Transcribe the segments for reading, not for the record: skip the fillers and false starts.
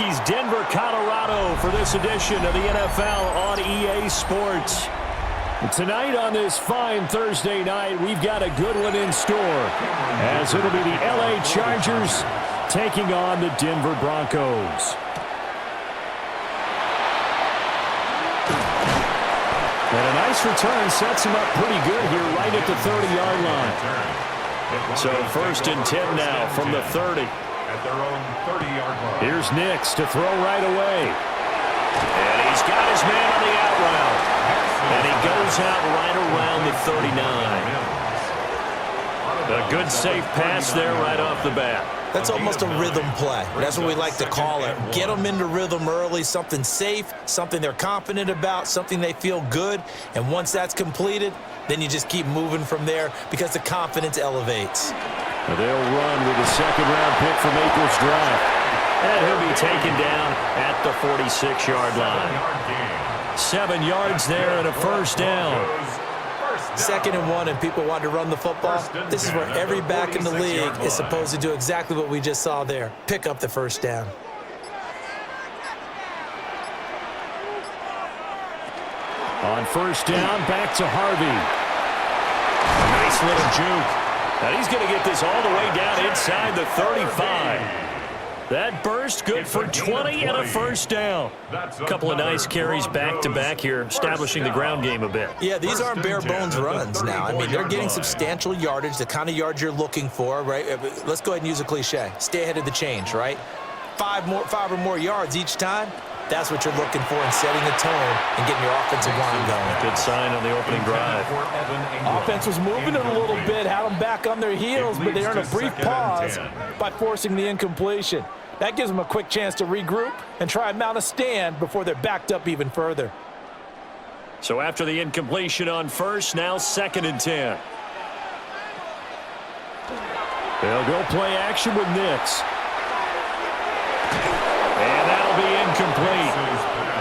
He's Denver, Colorado for this edition of the NFL on EA Sports. And tonight on this fine Thursday night, we've got a good one in store, as it'll be the LA Chargers taking on the Denver Broncos. And a nice return sets him up pretty good here right at the 30-yard line. So 1st and 10 now from the 30. At their own 30-yard line. Here's Nix to throw right away. And he's got his man on the out route. And he goes out right around the 39. A good safe pass there right off the bat. That's almost a rhythm play. That's what we like to call it. Get them into rhythm early, something safe, something they're confident about, something they feel good. And once that's completed, then you just keep moving from there because the confidence elevates. They'll run with a second-round pick from April's draft. And he'll be taken down at the 46-yard line. 7 yards there and a first down. 2nd and 1, and people want to run the football. This is where every back in the league is supposed to do exactly what we just saw there. Pick up the first down. On first down, back to Harvey. Nice little juke. And he's going to get this all the way down inside the 35. That burst good for 20 and a first down. A couple of nice carries back-to-back here, establishing the ground game a bit. Yeah, these aren't bare-bones runs now. I mean, they're getting substantial yardage, the kind of yards you're looking for, right? Let's go ahead and use a cliche. Stay ahead of the change, right? 5 or more yards each time. That's what you're looking for in setting a tone and getting your offensive line going. Good sign on the opening drive. Offense was moving it a little bit, had them back on their heels, but they earned a brief pause by forcing the incompletion. That gives them a quick chance to regroup and try and mount a stand before they're backed up even further. So after the incompletion on first, now 2nd and 10. They'll go play action with Nix. And that'll be incomplete.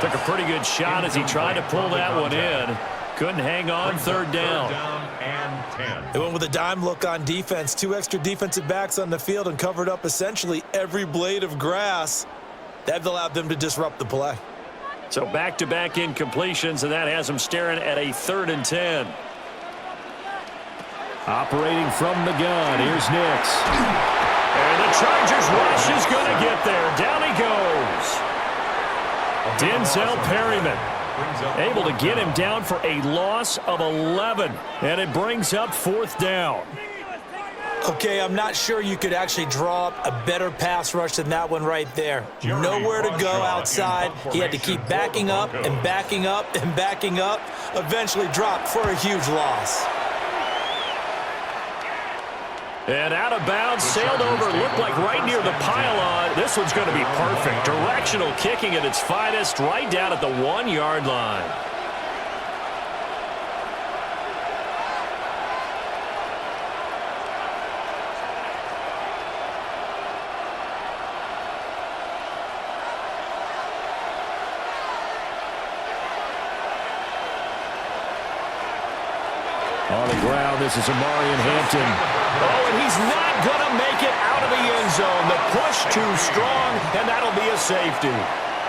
Took a pretty good shot as he tried to pull that one in. Couldn't hang on, 3rd down. They went with a dime look on defense. 2 extra defensive backs on the field and covered up essentially every blade of grass. That allowed them to disrupt the play. So back-to-back incompletions, and that has them staring at a 3rd and 10. Operating from the gun, here's Nix. And the Chargers rush is going to get there. Down he goes. Denzel Perryman able to get him down for a loss of 11. And it brings up 4th down. Okay, I'm not sure you could actually draw up a better pass rush than that one right there. Nowhere to go outside. He had to keep backing up and backing up and backing up. Eventually dropped for a huge loss. And out of bounds, sailed over, looked like right near the pylon. This one's going to be perfect. Directional kicking at its finest, right down at the 1-yard line. On the ground, this is Omarion Hampton. Oh, and he's not going to make it out of the end zone. The push too strong, and that'll be a safety.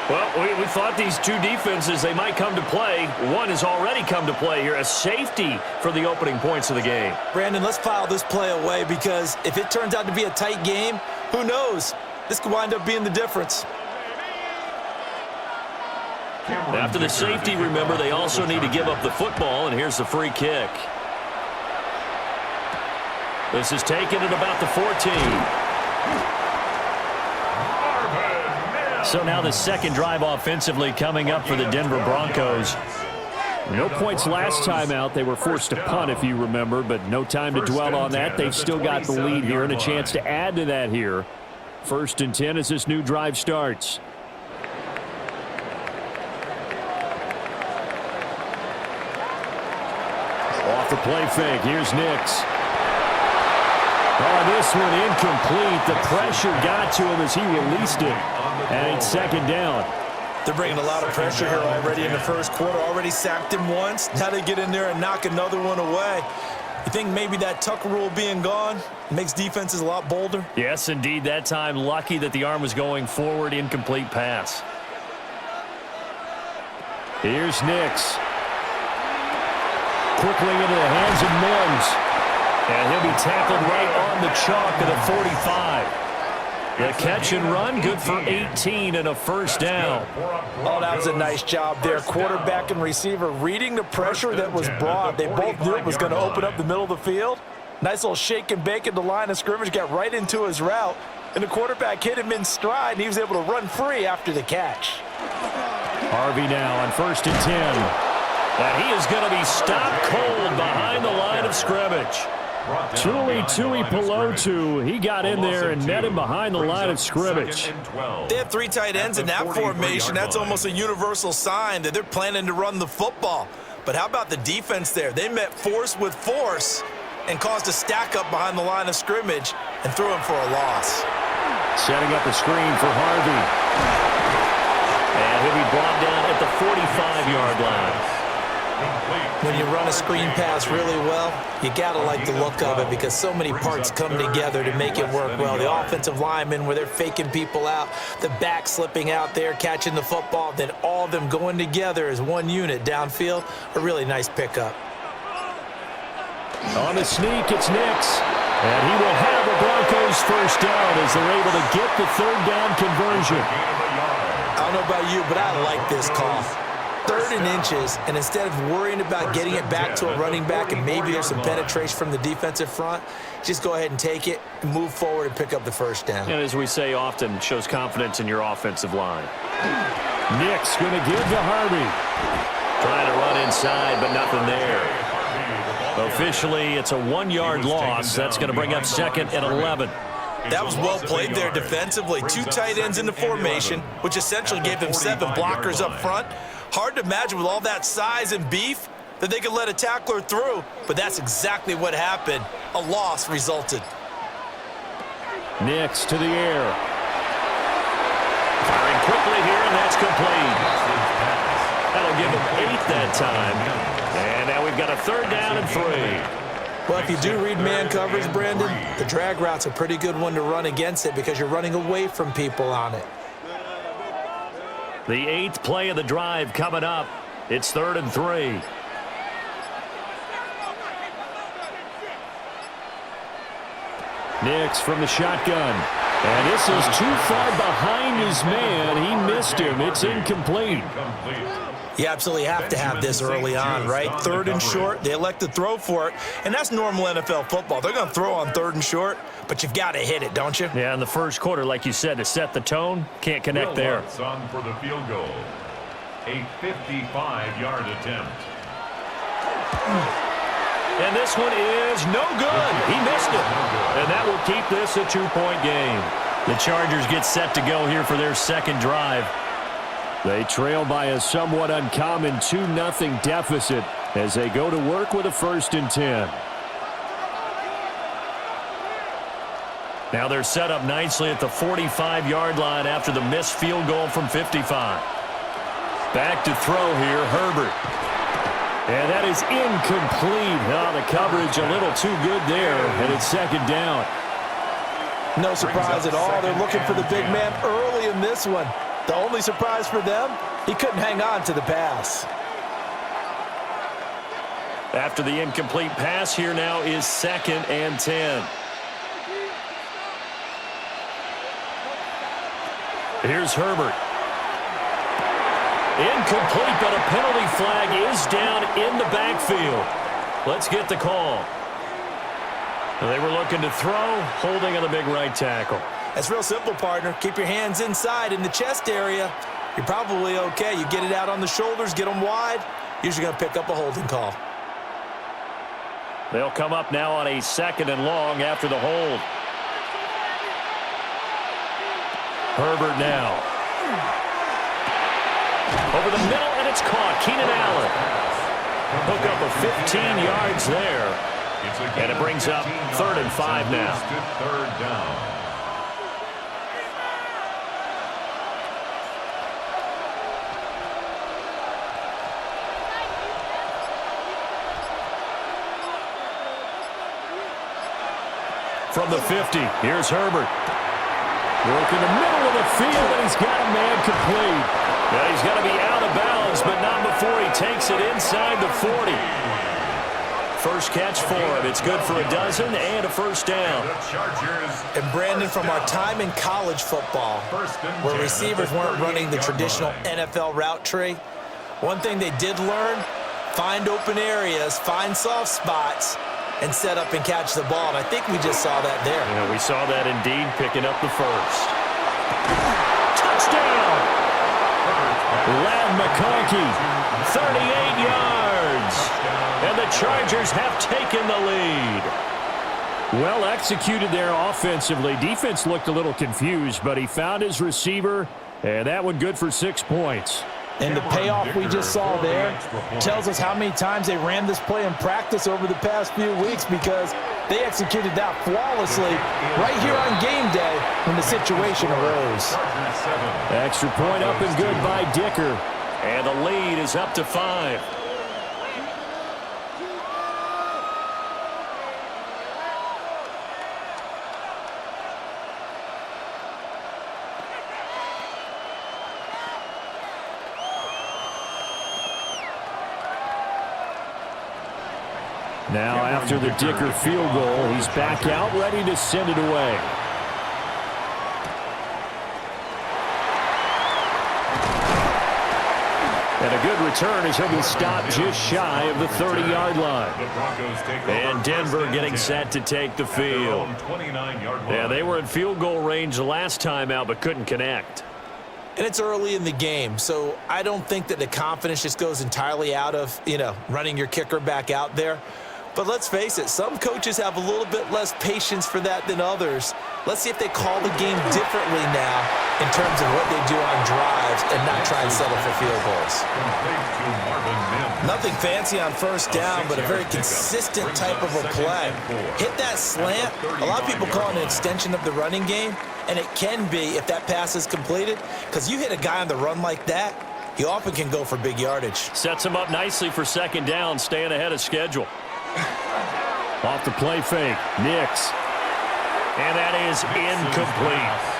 Well, we thought these two defenses, they might come to play. One has already come to play here, a safety for the opening points of the game. Brandon, let's file this play away because if it turns out to be a tight game, who knows? This could wind up being the difference. After the safety, remember, they also need to give up the football, and here's the free kick. This is taken at about the 14. So now the 2nd drive offensively coming up for the Denver Broncos. No points last time out. They were forced to punt, if you remember, but no time to dwell on that. They've still got the lead here and a chance to add to that here. 1st and 10 as this new drive starts. Off the play fake. Here's Nix. Oh, this one incomplete. The pressure got to him as he released it. And it's 2nd down. They're bringing a lot of pressure here already in the 1st quarter. Already sacked him once. Now they get in there and knock another one away. You think maybe that tuck rule being gone makes defenses a lot bolder? Yes, indeed. That time, lucky that the arm was going forward. Incomplete pass. Here's Nix. Quickly into the hands of Mims. And he'll be tackled right on the chalk of the 45. The catch and run, good for 18 and a first down. Oh, that was a nice job there. Quarterback and receiver reading the pressure that was brought. They both knew it was going to open up the middle of the field. Nice little shake and bake at the line of scrimmage, got right into his route. And the quarterback hit him in stride, and he was able to run free after the catch. Harvey now on 1st and 10. And he is going to be stopped cold behind the line of scrimmage. Tuipulotu, he got in there and met him behind the line of scrimmage. They have 3 tight ends in that formation. That's almost a universal sign that they're planning to run the football. But how about the defense there? They met force with force and caused a stack up behind the line of scrimmage and threw him for a loss. Setting up a screen for Harvey. And he'll be brought down at the 45-yard line. When you run a screen pass really well, you got to like the look of it because so many parts come together to make it work well. The offensive linemen, where they're faking people out, the back slipping out there, catching the football, then all of them going together as one unit downfield, a really nice pickup. On the sneak, it's Nix. And he will have a Broncos first down as they're able to get the 3rd down conversion. I don't know about you, but I like this call. 3rd and inches, and instead of worrying about getting it back to a running back and maybe there's some penetration from the defensive front, just go ahead and take it, move forward, and pick up the first down. And as we say often, shows confidence in your offensive line. Nix going to give to Harvey. Trying to run inside, but nothing there. Officially, it's a 1-yard loss. That's going to bring up 2nd and 11. That was well played there defensively. 2 tight ends in the formation, which essentially gave them 7 blockers up front. Hard to imagine with all that size and beef that they could let a tackler through, but that's exactly what happened. A loss resulted. Nix to the air. Firing quickly here, and that's complete. That'll give him 8 that time. And now we've got a 3rd down and 3. Well, if you do read man coverage, Brandon, the drag route's a pretty good one to run against it because you're running away from people on it. The 8th play of the drive coming up. It's 3rd and 3. Nix from the shotgun. And this is too far behind his man. He missed him. It's incomplete. You absolutely have to have this early on, right? 3rd and short, they elect to throw for it, and that's normal NFL football. They're going to throw on 3rd and short, but you've got to hit it, don't you? Yeah, in the first quarter, like you said, to set the tone, can't connect there. On for the field goal. A 55-yard attempt. And this one is no good. He missed it. And that will keep this a 2-point game. The Chargers get set to go here for their 2nd drive. They trail by a somewhat uncommon 2-0 deficit as they go to work with a 1st and 10. Now they're set up nicely at the 45-yard line after the missed field goal from 55. Back to throw here, Herbert. And that is incomplete. Oh, the coverage a little too good there, and it's 2nd down. No surprise at all. They're looking for the big man early in this one. The only surprise for them, he couldn't hang on to the pass. After the incomplete pass, here now is 2nd and 10. Here's Herbert. Incomplete, but a penalty flag is down in the backfield. Let's get the call. They were looking to throw, holding on the big right tackle. That's real simple, partner. Keep your hands inside in the chest area. You're probably okay. You get it out on the shoulders, get them wide. Usually going to pick up a holding call. They'll come up now on a 2nd and long after the hold. Herbert now. Over the middle, and it's caught. Keenan Allen. Hook up of 15 yards there. And it brings up 3rd and 5 now. 3rd down. From the 50, here's Herbert. Working the middle of the field, and he's got a man complete. Yeah, he's going to be out of bounds, but not before he takes it inside the 40. First catch for him. It's good for a dozen and a first down. And Brandon, from our time in college football, where receivers weren't running the traditional NFL route tree, one thing they did learn, find open areas, find soft spots, and set up and catch the ball. And I think we just saw that there. Yeah, we saw that indeed, picking up the first. Touchdown! McConkey, 38 yards. And the Chargers have taken the lead. Well executed there offensively. Defense looked a little confused, but he found his receiver, and that one good for 6 points. And the payoff we just saw there tells us how many times they ran this play in practice over the past few weeks, because they executed that flawlessly right here on game day when the situation arose. Extra point up and good by Dicker. And the lead is up to 5. Now, after the Dicker field goal, he's back out, ready to send it away. And a good return as he'll be stopped just shy of the 30-yard line. And Denver getting set to take the field. Yeah, they were in field goal range the last time out, but couldn't connect. And it's early in the game, so I don't think that the confidence just goes entirely out of, running your kicker back out there. But let's face it, some coaches have a little bit less patience for that than others. Let's see if they call the game differently now in terms of what they do on drives and not try and settle for field goals. Nothing fancy on first down, but a very consistent type of a play. Hit that slant. A lot of people call it an extension of the running game, and it can be if that pass is completed, because you hit a guy on the run like that, he often can go for big yardage. Sets him up nicely for second down, staying ahead of schedule. Off the play fake, Nix. And that is incomplete.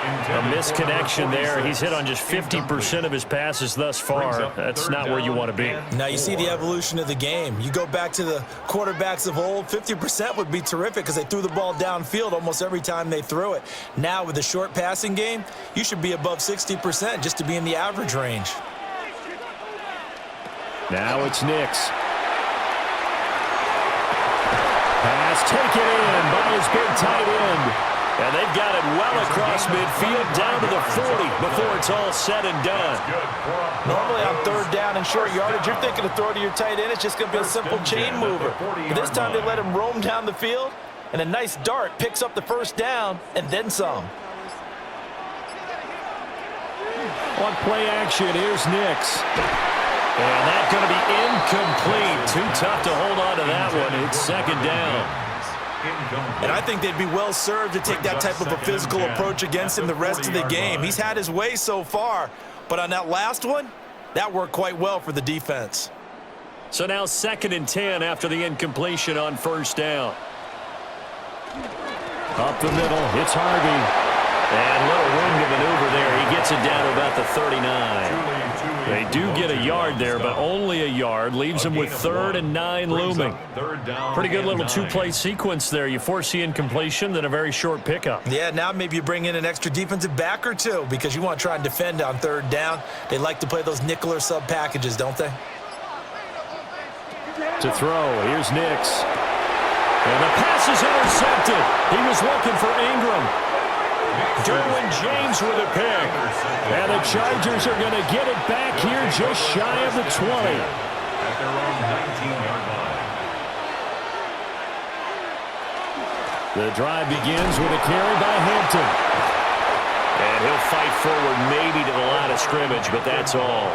A misconnection there. He's hit on just 50% of his passes thus far. That's not where you want to be. Now you see the evolution of the game. You go back to the quarterbacks of old, 50% would be terrific because they threw the ball downfield almost every time they threw it. Now with the short passing game, you should be above 60% just to be in the average range. Now it's Nix. Pass taken in by his big tight end. And they've got it well across midfield down to the 40 before it's all said and done. Normally on third down and short yardage, you're thinking of throw to your tight end. It's just going to be a simple chain mover. But this time they let him roam down the field, and a nice dart picks up the first down and then some. On play action, here's Nix. And that's going to be incomplete. Too tough to hold on to that one. It's second down. And I think they'd be well served to take that type of a physical approach against him the rest of the game. He's had his way so far, but on that last one, that worked quite well for the defense. So now 2nd and 10 after the incompletion on first down. Up the middle, it's Harvey. And a little room to maneuver there. He gets it down to about the 39. They do get a yard there, but only a yard. Leaves them with 3rd and 9 looming. Pretty good little two-play sequence there. You force the incompletion, then a very short pickup. Yeah, now maybe you bring in an extra defensive back or two because you want to try and defend on 3rd down. They like to play those nickel or sub packages, don't they? To throw, here's Nix. And the pass is intercepted. He was looking for Ingram. Derwin James with a pick. And the Chargers are going to get it back here just shy of the 20. At their own 19-yard line. The drive begins with a carry by Hampton. And he'll fight forward maybe to the line of scrimmage, but that's all.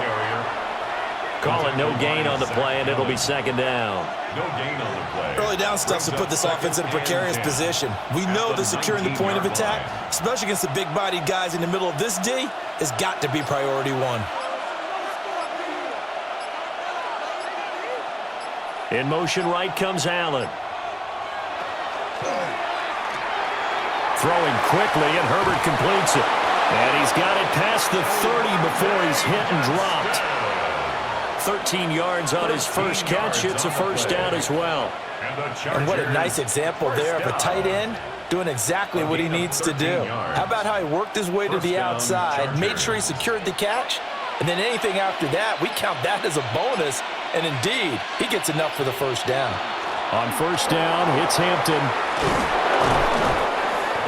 Call it no gain on the play, and it'll be second down. No gain on the play. Early down stuff to put this offense in a precarious position. We know that securing the point of attack, especially against the big-bodied guys in the middle of this D, has got to be priority one. In motion right comes Allen. throwing quickly, and Herbert completes it. And he's got it past the 30 before he's hit and dropped. 13 yards on his first catch. It's a first down as well. And what a nice example there of a tight end doing exactly what he needs to do. How about how he worked his way to the outside, made sure he secured the catch, and then anything after that, we count that as a bonus. And indeed, he gets enough for the first down. On first down, it's Hampton.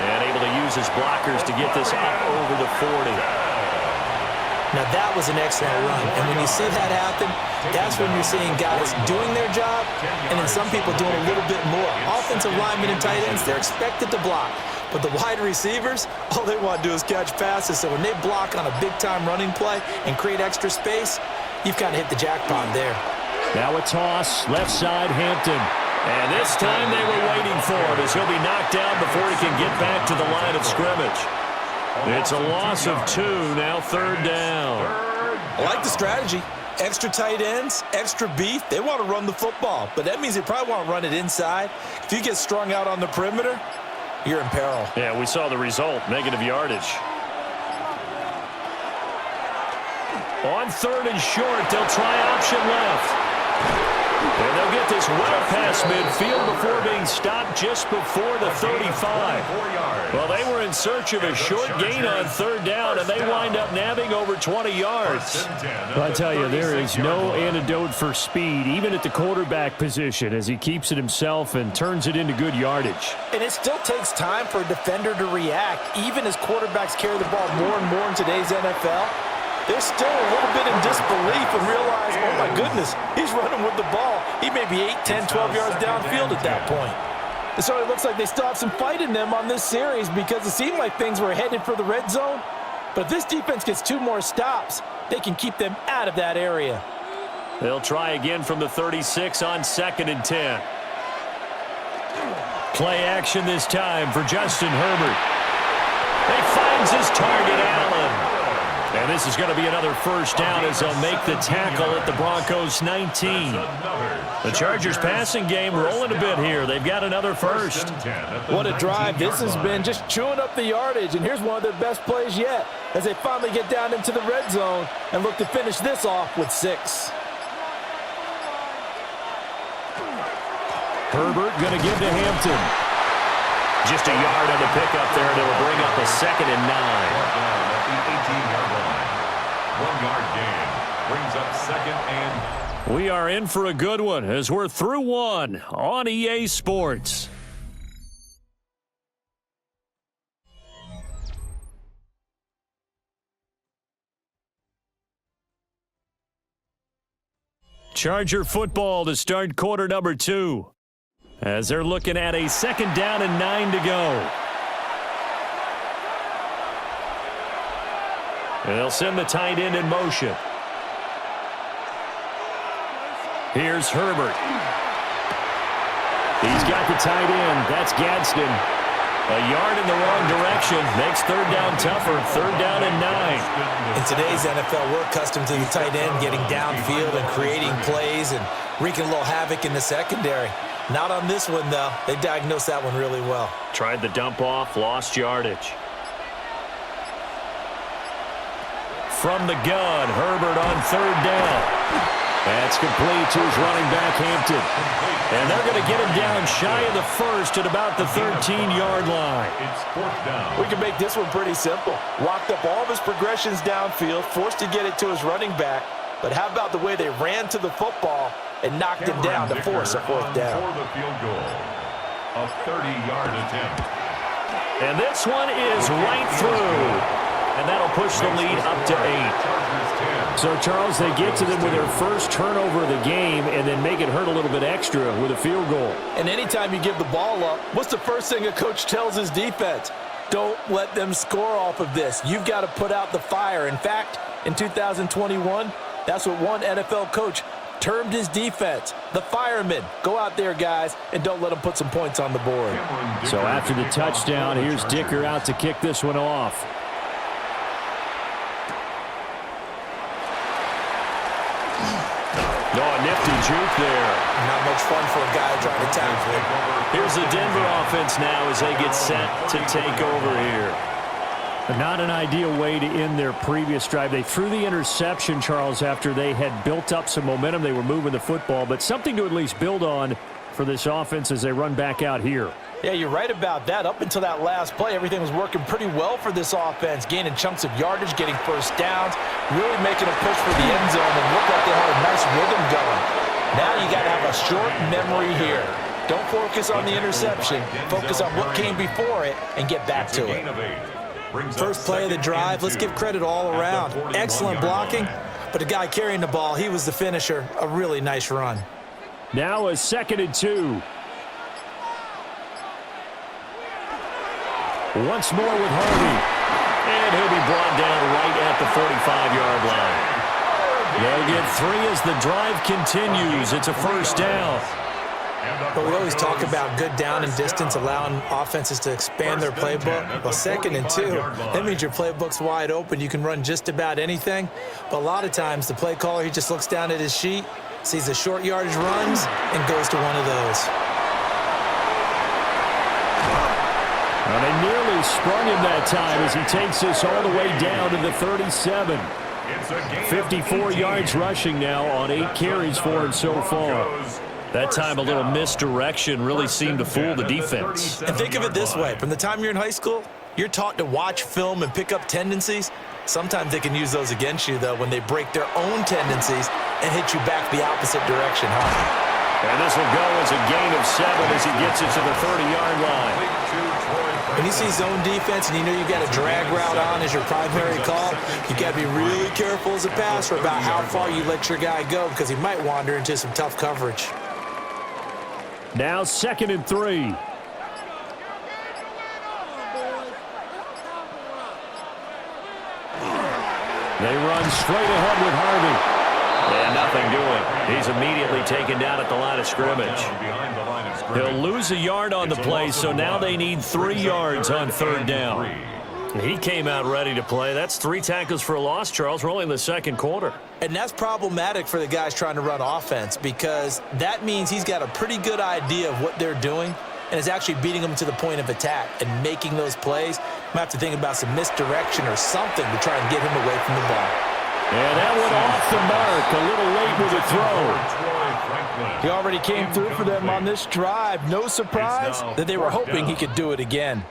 And able to use his blockers to get this up over the 40. Now, that was an excellent run. And when you see that happen, that's when you're seeing guys doing their job and then some people doing a little bit more. Offensive linemen and tight ends, they're expected to block. But the wide receivers, all they want to do is catch passes. So when they block on a big-time running play and create extra space, you've kind of hit the jackpot there. Now a toss, left side, Hampton. And this time they were waiting for him as he'll be knocked down before he can get back to the line of scrimmage. It's a loss of 2, now third down. I like the strategy. Extra tight ends, extra beef. They want to run the football, but that means they probably want to run it inside. If you get strung out on the perimeter, you're in peril. Yeah, we saw the result, negative yardage. On third and short, they'll try option left. And they'll get this well past midfield before being stopped just before the 35. Well, they were in search of a short gain on third down, and they wind up nabbing over 20 yards. Well, I tell you, there is no antidote for speed, even at the quarterback position, as he keeps it himself and turns it into good yardage. And it still takes time for a defender to react, even as quarterbacks carry the ball more and more in today's NFL. They're still a little bit in disbelief and realize, oh, my goodness, he's running with the ball. He may be 8, 10, 12 yards downfield at that point. And so it looks like they still have some fight in them on this series because it seemed like things were headed for the red zone. But if this defense gets 2 more stops, they can keep them out of that area. They'll try again from the 36 on 2nd and 10. Play action this time for Justin Herbert. He finds his target, Allen. And this is going to be another first down as they'll make the tackle at the Broncos 19. The Chargers passing game rolling a bit here. They've got another first. What a drive. This has been just chewing up the yardage. And here's one of their best plays yet as they finally get down into the red zone and look to finish this off with 6. Herbert going to give to Hampton. Just a yard on the pickup there. They will bring up a 2nd and 9. 18-yard line. 1-yard gain. Brings up 2nd and... We are in for a good one as we're through 1 on EA Sports. Charger football to start quarter number 2. As they're looking at a 2nd down and 9 to go. And they'll send the tight end in motion. Here's Herbert. He's got the tight end. That's Gadsden. A yard in the wrong direction. Makes third down tougher. 3rd down and 9. In today's NFL, we're accustomed to the tight end getting downfield and creating plays and wreaking a little havoc in the secondary. Not on this one, though. They diagnosed that one really well. Tried the dump off, lost yardage. From the gun, Herbert on 3rd down. That's complete to his running back, Hampton. And they're going to get him down shy of the 1st at about the 13-yard line. It's 4th down. We can make this one pretty simple. Locked up all of his progressions downfield, forced to get it to his running back. But how about the way they ran to the football and knocked him down to force a 4th down? For the field goal. A 30-yard attempt. And this one is right through. And that'll push the lead up to 8. So, Charles, they get to them with their first turnover of the game and then make it hurt a little bit extra with a field goal. And anytime you give the ball up, what's the first thing a coach tells his defense? Don't let them score off of this. You've got to put out the fire. In fact, in 2021, that's what one NFL coach termed his defense, the firemen. Go out there, guys, and don't let them put some points on the board. So after the touchdown, here's Dicker out to kick this one off. No, a nifty juke there. Not much fun for a guy trying to tackle it. Here's the Denver offense now as they get set to take over here. Not an ideal way to end their previous drive. They threw the interception, Charles, after they had built up some momentum. They were moving the football, but something to at least build on for this offense as they run back out here. Yeah, you're right about that. Up until that last play, everything was working pretty well for this offense, gaining chunks of yardage, getting first downs, really making a push for the end zone, and looked like they had a nice rhythm going. Now you got to have a short memory here. Don't focus on the interception. Focus on what came before it and get back to it. First play of the drive, let's give credit all around. Excellent blocking, but the guy carrying the ball, he was the finisher. A really nice run. Now a 2nd and 2. Once more with Harvey. And he'll be brought down right at the 45-yard line. They'll get 3 as the drive continues. It's a first down. But we always talk about good down and distance, allowing offenses to expand their playbook. Well, 2nd and 2, that means your playbook's wide open. You can run just about anything. But a lot of times, the play caller, he just looks down at his sheet, sees the short yardage runs, and goes to one of those. Well, they nearly sprung him that time as he takes this all the way down to the 37. 54 yards rushing now on 8 carries for him so far. That time a little misdirection really seemed to fool the defense. And think of it this way. From the time you're in high school, you're taught to watch film and pick up tendencies. Sometimes they can use those against you, though, when they break their own tendencies and hit you back the opposite direction, huh? And this will go as a gain of 7 as he gets it to the 30-yard line. When you see zone defense and you know you got a drag route on as your primary call, you got to be really careful as a passer about how far you let your guy go because he might wander into some tough coverage. Now 2nd and 3. They run straight ahead with Harvey. And nothing doing. He's immediately taken down at the line of scrimmage. He'll lose a yard on the play, so now they need 3 yards on 3rd down. He came out ready to play. That's 3 tackles for a loss, Charles. We're only in the 2nd quarter. And that's problematic for the guys trying to run offense because that means he's got a pretty good idea of what they're doing and is actually beating them to the point of attack and making those plays. Might have to think about some misdirection or something to try and get him away from the ball. And that went off the mark. A little late with a throw. He already came through for them on this drive. No surprise that they were hoping he could do it again.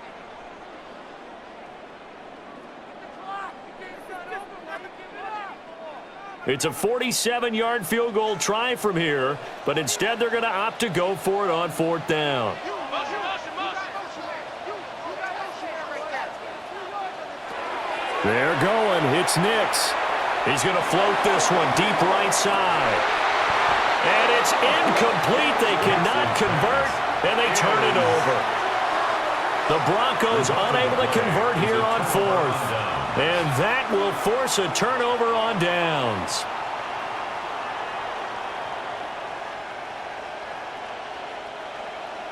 It's a 47-yard field goal try from here, but instead they're going to opt to go for it on 4th down. They're going. It's Nix. He's going to float this one deep right side. And it's incomplete. They cannot convert, and they turn it over. The Broncos unable to convert here on 4th. And that will force a turnover on downs.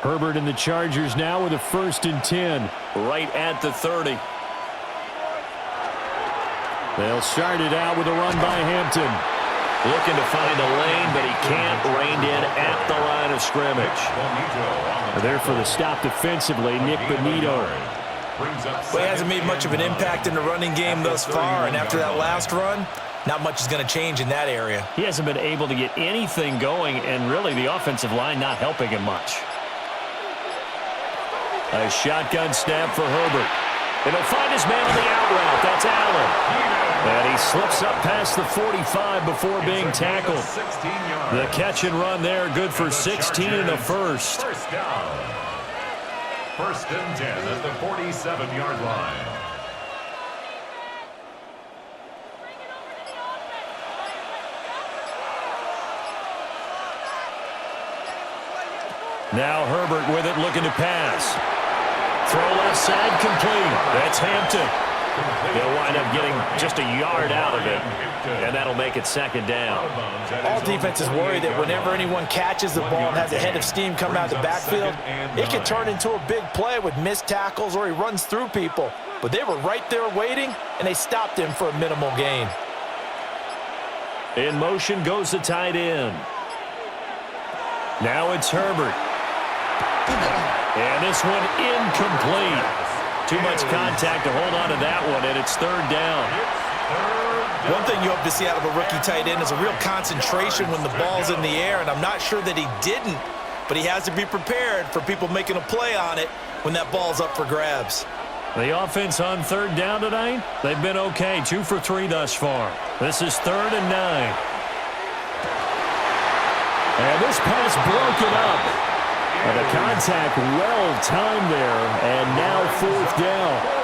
Herbert and the Chargers now with a 1st and 10. Right at the 30. They'll start it out with a run by Hampton. Looking to find a lane, but he can't. Reined in at the line of scrimmage. There for the stop defensively, Nick Bonito. Well, he hasn't made much of an impact in the running game thus far, and after that last run, not much is going to change in that area. He hasn't been able to get anything going, and really the offensive line not helping him much. A shotgun snap for Herbert. And he'll find his man on the out route. That's Allen. And he slips up past the 45 before being tackled. The catch and run there, good for 16 and a first. First down. 1st and 10 at the 47-yard line. Now Herbert with it, looking to pass. Throw left side, complete. That's Hampton. They'll wind up getting just a yard out of it, and that'll make it 2nd down. All defenses worry that whenever anyone catches the ball and has a head of steam come out the backfield, it can turn into a big play with missed tackles or he runs through people. But they were right there waiting, and they stopped him for a minimal gain. In motion goes the tight end. Now it's Herbert. And this one incomplete. Too much contact to hold on to that one, and it's third down. One thing you hope to see out of a rookie tight end is a real concentration when the ball's in the air, and I'm not sure that he didn't, but he has to be prepared for people making a play on it when that ball's up for grabs. The offense on third down tonight, they've been okay. 2 for 3 thus far. This is 3rd and 9. And this pass broken up. And the contact well-timed there, and now 4th down.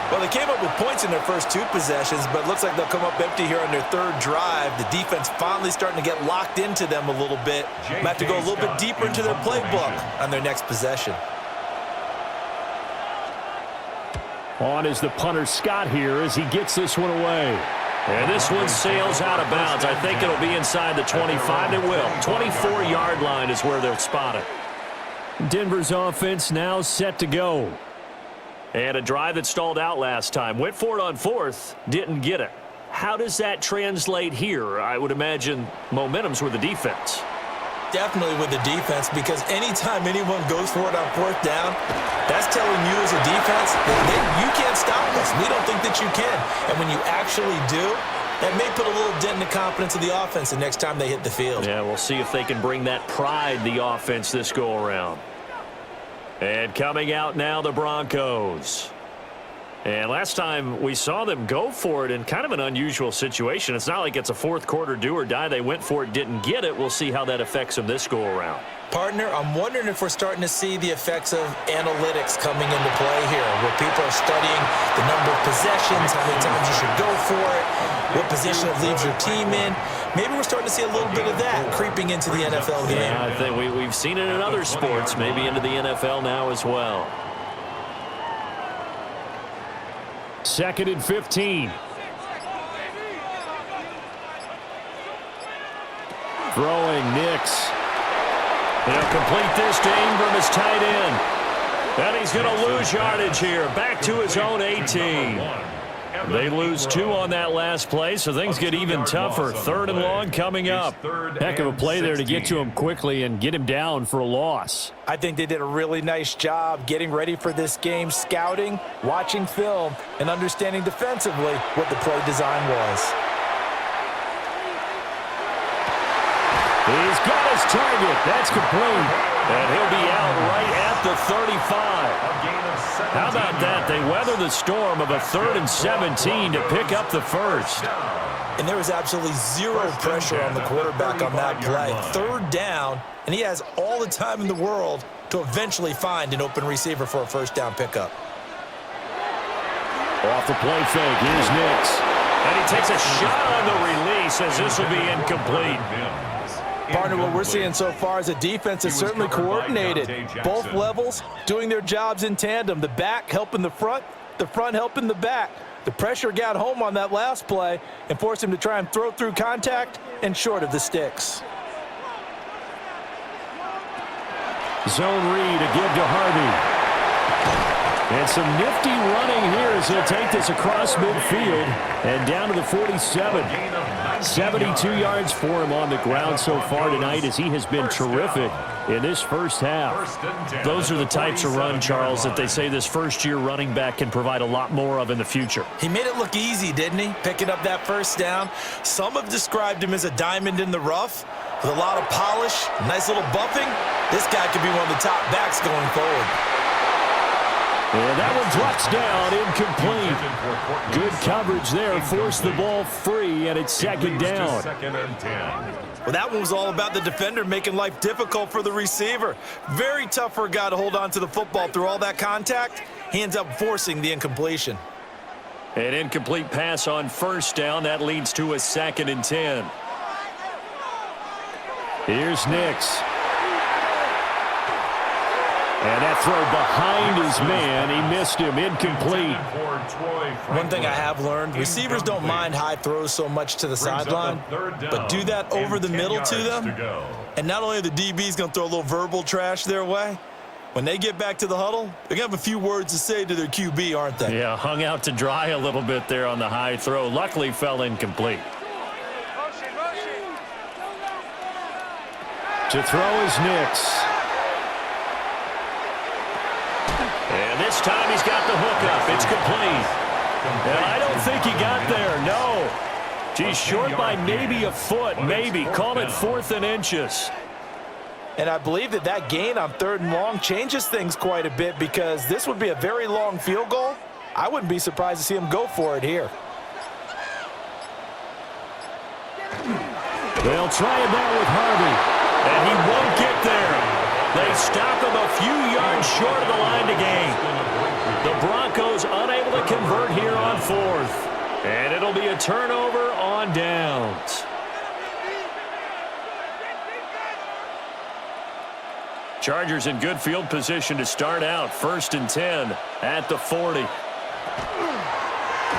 Well, they came up with points in their first 2 possessions, but it looks like they'll come up empty here on their 3rd drive. The defense finally starting to get locked into them a little bit. Might have to go a little bit deeper into their playbook on their next possession. On is the punter Scott here as he gets this one away. And this one sails out of bounds. I think it'll be inside the 25. It will. 24-yard line is where they're spotted. Denver's offense now set to go. And a drive that stalled out last time. Went for it on 4th. Didn't get it. How does that translate here? I would imagine momentum's with the defense. Definitely with the defense, because anytime anyone goes for it on 4th down, that's telling you as a defense that you can't stop us. We don't think that you can. And when you actually do, that may put a little dent in the confidence of the offense the next time they hit the field. Yeah, we'll see if they can bring that pride, the offense, this go-around. And coming out now, the Broncos. And last time we saw them go for it in kind of an unusual situation. It's not like it's a 4th quarter do or die. They went for it, didn't get it. We'll see how that affects them this go-around. Partner, I'm wondering if we're starting to see the effects of analytics coming into play here, where people are studying the number of possessions, how many times you should go for it, what position it leaves your team in. Maybe we're starting to see a little bit of that creeping into the NFL game. Yeah, I think we've seen it in other sports, maybe into the NFL now as well. 2nd and 15. Throwing Nix. They'll complete this to Ingram as tight end. And he's going to lose yardage here. Back to his own 18. They lose 2 on that last play, so things get even tougher. 3rd and long coming up. Heck of a play there to get to him quickly and get him down for a loss. I think they did a really nice job getting ready for this game, scouting, watching film, and understanding defensively what the play design was. He's got his target. That's complete. And he'll be out right at the 35. How about that? They weather the storm of a 3rd and 17 to pick up the first. And there was absolutely zero pressure on the quarterback on that play. 3rd down, and he has all the time in the world to eventually find an open receiver for a 1st down pickup. Off the play fake, here's Nix. And he takes a shot on the release as this will be incomplete. Partner, what we're seeing so far is a defense that's certainly coordinated. Both levels doing their jobs in tandem. The back helping the front helping the back. The pressure got home on that last play and forced him to try and throw through contact and short of the sticks. Zone read to give to Harvey. And some nifty running here as he'll take this across midfield and down to the 47. 72 yards for him on the ground so far tonight as he has been terrific in this first half. Those are the types of run, Charles, that they say this first-year running back can provide a lot more of in the future. He made it look easy, didn't he? Picking up that 1st down. Some have described him as a diamond in the rough with a lot of polish, nice little buffing. This guy could be one of the top backs going forward. And that one drops down, incomplete. Good coverage there, forced the ball free, and it's 2nd down. Well, that one was all about the defender making life difficult for the receiver. Very tough for a guy to hold on to the football through all that contact. He ends up forcing the incompletion. An incomplete pass on 1st down. That leads to a 2nd and 10. Here's Nix. And that throw behind his man. He missed him. Incomplete. One thing I have learned, receivers don't mind high throws so much to the sideline, but do that over the middle to them. And not only are the DBs going to throw a little verbal trash their way, when they get back to the huddle, they're going to have a few words to say to their QB, aren't they? Yeah, hung out to dry a little bit there on the high throw. Luckily fell incomplete. To throw is Nix. And this time he's got the hookup. It's complete. And I don't think he got there. No. He's short by maybe a foot, maybe. Call it 4th and inches. And I believe that gain on 3rd and long changes things quite a bit, because this would be a very long field goal. I wouldn't be surprised to see him go for it here. They'll try it now with Harvey. And he won't get there. They stop him a few yards short of the line to gain. The Broncos unable to convert here on 4th. And it'll be a turnover on downs. Chargers in good field position to start out. 1st and 10 at the 40.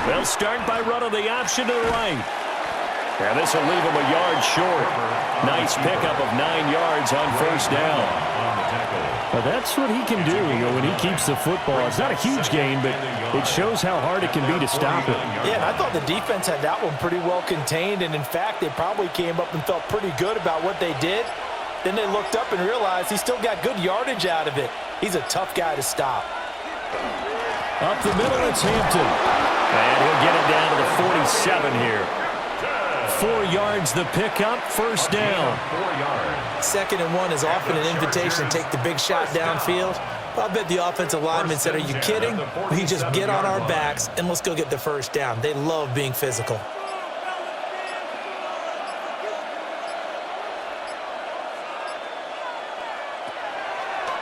They'll start by running the option to the right. And this will leave him a yard short. Nice pickup of 9 yards on 1st down. Well, that's what he can do, when he keeps the football. It's not a huge gain, but it shows how hard it can be to stop it. Yeah, and I thought the defense had that one pretty well contained, and in fact, they probably came up and felt pretty good about what they did. Then they looked up and realized he still got good yardage out of it. He's a tough guy to stop. Up the middle, it's Hampton. And he'll get it down to the 47 here. 4 yards the pickup, 1st down. 4 yards. 2nd and 1 is often an invitation to take the big shot downfield. I bet the offensive lineman said, are you kidding? We just get on our backs and let's go get the 1st down. They love being physical.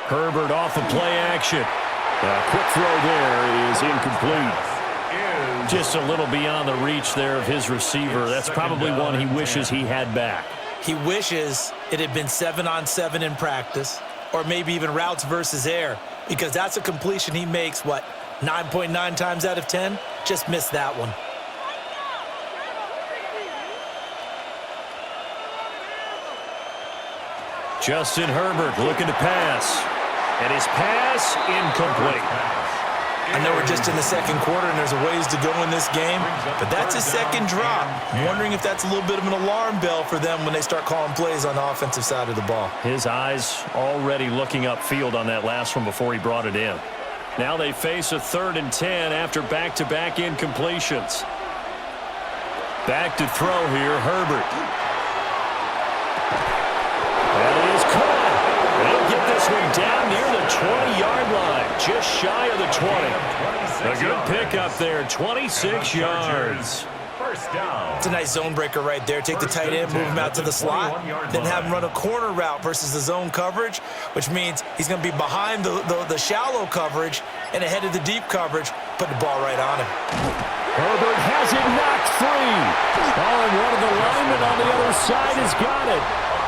Herbert off of play action. A quick throw there is incomplete. Just a little beyond the reach there of his receiver. That's probably one he wishes he had back. He wishes it had been 7-on-7 in practice, or maybe even routes versus air, because that's a completion he makes, 9.9 times out of 10? Just missed that one. Justin Herbert looking to pass. And his pass incomplete. I know we're just in the 2nd quarter and there's a ways to go in this game, but that's his 2nd drop. I'm wondering if that's a little bit of an alarm bell for them when they start calling plays on the offensive side of the ball. His eyes already looking upfield on that last one before he brought it in. Now they face a 3rd and 10 after back-to-back incompletions. Back to throw here, Herbert. That is caught. They'll get this one down near the 20-yard line, just shy of the 20. A good pickup there, 26 yards. 1st down. It's a nice zone breaker right there. Take the tight end, move him out to the slot, then have him run a corner route versus the zone coverage, which means he's going to be behind the shallow coverage and ahead of the deep coverage. Put the ball right on him. Herbert has it knocked free. Oh, and one of the linemen on the other side has got it.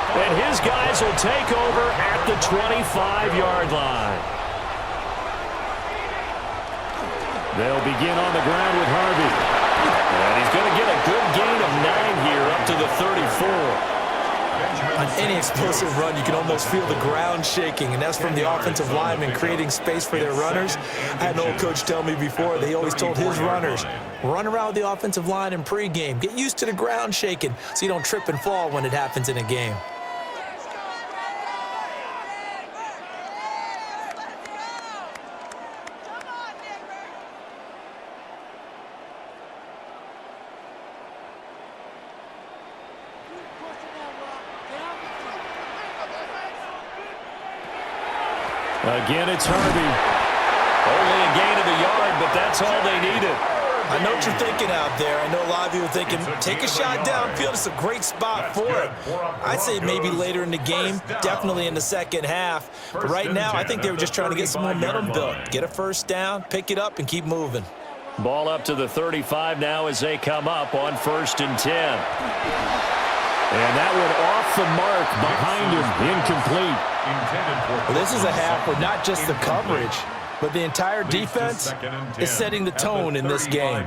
And his guys will take over at the 25-yard line. They'll begin on the ground with Harvey. And he's going to get a good gain of 9 here up to the 34. On any explosive run, you can almost feel the ground shaking, and that's from the offensive linemen creating space for their runners. I had an old coach tell me before, they always told his runners, run around the offensive line in pregame. Get used to the ground shaking so you don't trip and fall when it happens in a game. Again, it's Harvey. Only a gain of a yard, but that's all they needed. I know what you're thinking out there. I know a lot of you are thinking, take a shot downfield. It's a great spot for it. I'd say maybe later in the game, definitely in the 2nd half. But right now, I think they were just trying to get some momentum built. Get a 1st down, pick it up, and keep moving. Ball up to the 35 now as they come up on 1st and 10. And that one off the mark behind him, incomplete. Well, this is a half where not just the coverage, but the entire defense is setting the tone in this game.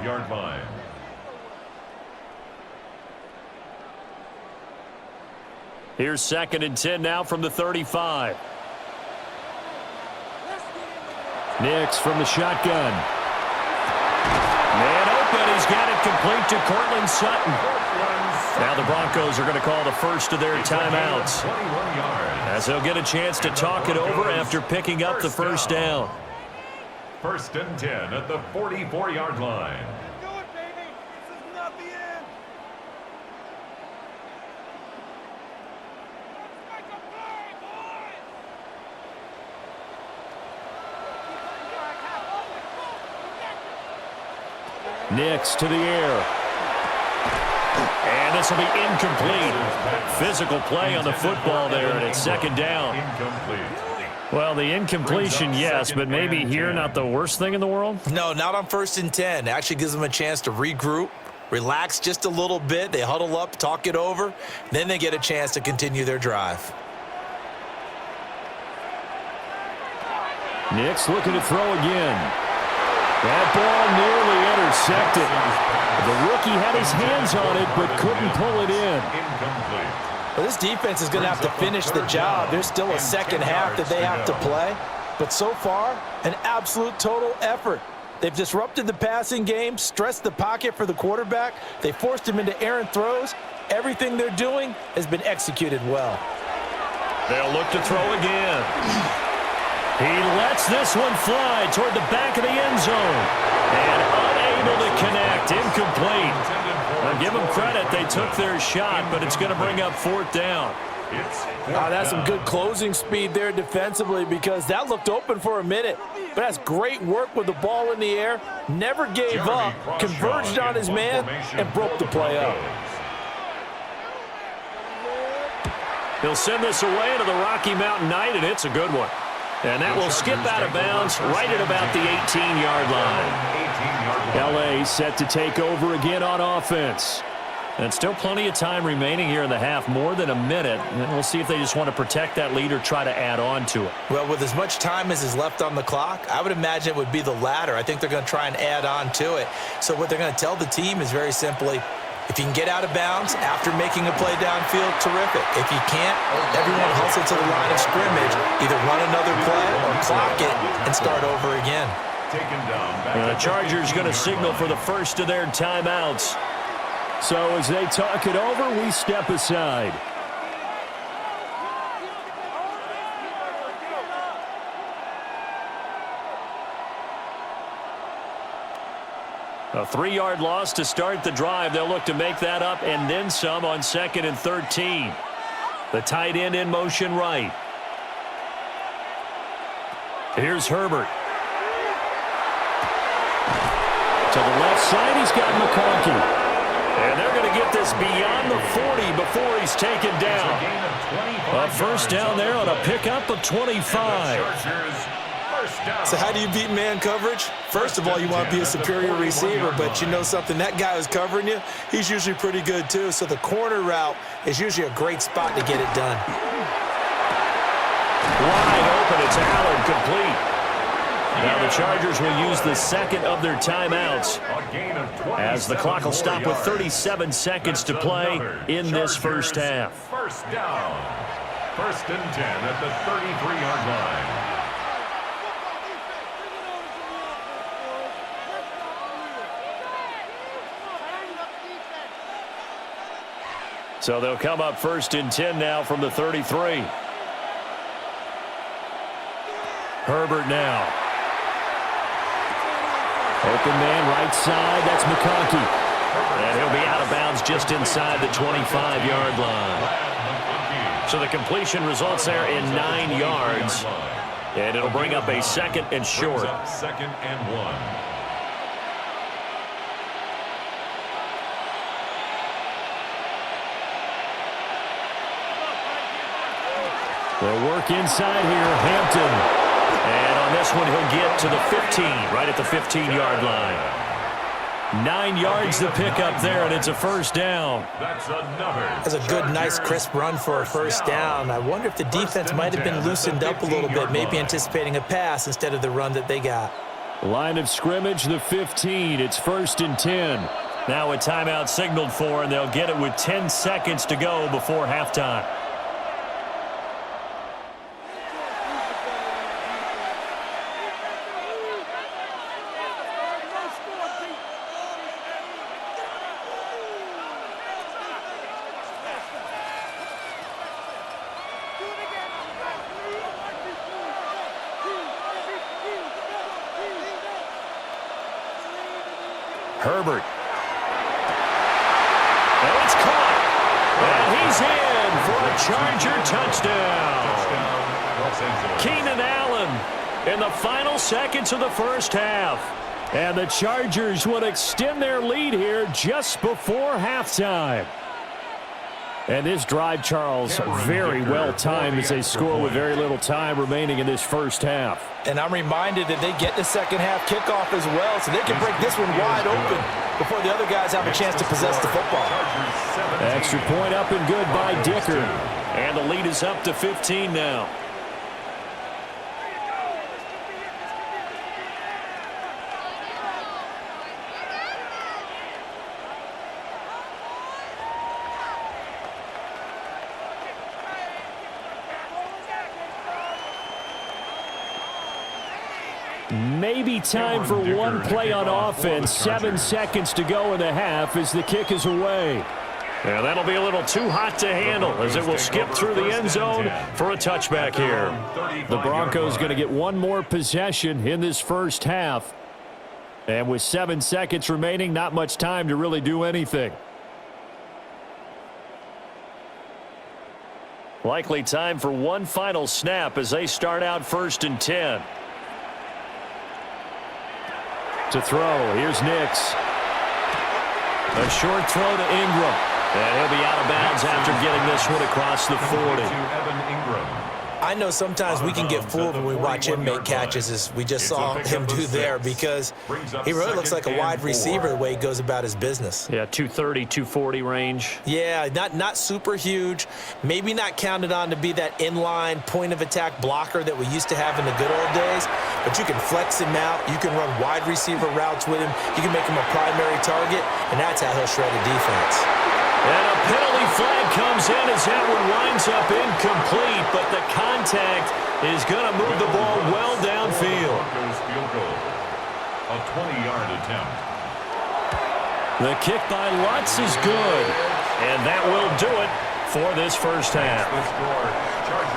Here's 2nd and 10 now from the 35. Nix from the shotgun. Man open, he's got it complete to Cortland Sutton. Now the Broncos are going to call the first of their timeouts, 21 yards. as they'll get a chance to talk it over after picking up the first down. 1st and 10 at the 44-yard line. Do it, baby. This is not the end. Let's make a play, boys. Nix to the air. And this will be incomplete. Physical play on the football there, and it's 2nd down. Incomplete. Well, the incompletion, yes, but maybe here not the worst thing in the world? No, not on 1st and 10. It actually gives them a chance to regroup, relax just a little bit. They huddle up, talk it over. Then they get a chance to continue their drive. Nix looking to throw again. That ball nearly intercepted. The rookie had his hands on it, but couldn't pull it in. Incomplete. Well, this defense is going to have to finish the job. There's still a second half that they have to play. But so far, an absolute total effort. They've disrupted the passing game, stressed the pocket for the quarterback. They forced him into errant throws. Everything they're doing has been executed well. They'll look to throw again. He lets this one fly toward the back of the end zone. And unable to connect. Incomplete. Now give them credit. They took their shot, but it's going to bring up 4th down. That's some good closing speed there defensively, because that looked open for a minute. But that's great work with the ball in the air. Never gave up, converged on his man, and broke the play up. He'll send this away to the Rocky Mountain Knight, and it's a good one. And that will skip out of bounds right at about the 18-yard line. L.A. set to take over again on offense. And still plenty of time remaining here in the half, more than a minute. And we'll see if they just want to protect that lead or try to add on to it. Well, with as much time as is left on the clock, I would imagine it would be the latter. I think they're going to try and add on to it. So what they're going to tell the team is very simply, if you can get out of bounds after making a play downfield, terrific. If you can't, everyone hustle to the line of scrimmage, either run another play or clock it and start over again. The Chargers going to signal for the first of their timeouts. So as they talk it over, we step aside. A 3-yard loss to start the drive. They'll look to make that up and then some on 2nd and 13. The tight end in motion right. Here's Herbert. To the left side, he's got McConkey. And they're going to get this beyond the 40 before he's taken down. A first down there on a pickup of 25. So how do you beat man coverage? First of all, you want to be a superior receiver, but you know something, that guy who's covering you, he's usually pretty good too. So the corner route is usually a great spot to get it done. Wide open, it's Allen, complete. Now the Chargers will use the second of their timeouts as the clock will stop with 37 seconds to play in this first half. First down. 1st and 10 at the 33-yard line. So they'll come up 1st and 10 now from the 33. Herbert now. Open man right side, that's McConkey. And he'll be out of bounds just inside the 25-yard line. So the completion results there in 9 yards. And it'll bring up a 2nd and short. 2nd and 1. They'll work inside here, Hampton. And on this one, he'll get to the 15, right at the 15-yard line. 9 yards to pick up there, and it's a first down. That's a good, nice, crisp run for a first down. I wonder if the defense might have been loosened up a little bit, maybe anticipating a pass instead of the run that they got. Line of scrimmage, the 15. It's 1st and 10. Now a timeout signaled for, and they'll get it with 10 seconds to go before halftime. Herbert. And it's caught. And he's in for a Charger touchdown. Keenan Allen in the final seconds of the first half. And the Chargers would extend their lead here just before halftime. And this drive, Charles, very well timed as they score with very little time remaining in this first half. And I'm reminded that they get the second half kickoff as well, so they can break this one wide open before the other guys have a chance to possess the football. Extra point up and good by Dicker. And the lead is up to 15 now. Maybe time for one play on offense. 7 seconds to go in the half as the kick is away. Yeah, that'll be a little too hot to handle as it will skip through the end zone for a touchback here. The Broncos going to get one more possession in this first half. And with 7 seconds remaining, not much time to really do anything. Likely time for one final snap as they start out 1st and 10. To throw, here's Nix. A short throw to Ingram. And he'll be out of bounds after getting this one across the 40. I know sometimes we can get fooled when we watch him make catches, as we just saw him do there, because he really looks like a wide receiver the way he goes about his business. Yeah, 230, 240 range. Yeah, not super huge. Maybe not counted on to be that inline point-of-attack blocker that we used to have in the good old days, but you can flex him out. You can run wide receiver routes with him. You can make him a primary target, and that's how he'll shred a defense. And a penalty flag comes in as that one winds up incomplete, but the contact is going to move the ball well downfield. A 20-yard attempt. The kick by Lutz is good, and that will do it for this first half.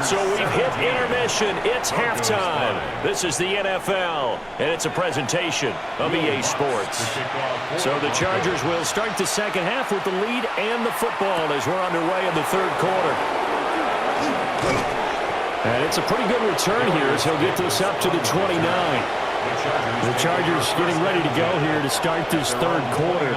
So we've hit intermission. It's halftime. This is the NFL, and it's a presentation of EA Sports. So the Chargers will start the second half with the lead and the football as we're underway in the third quarter. And it's a pretty good return here as he'll get this up to the 29. The Chargers getting ready to go here to start this third quarter.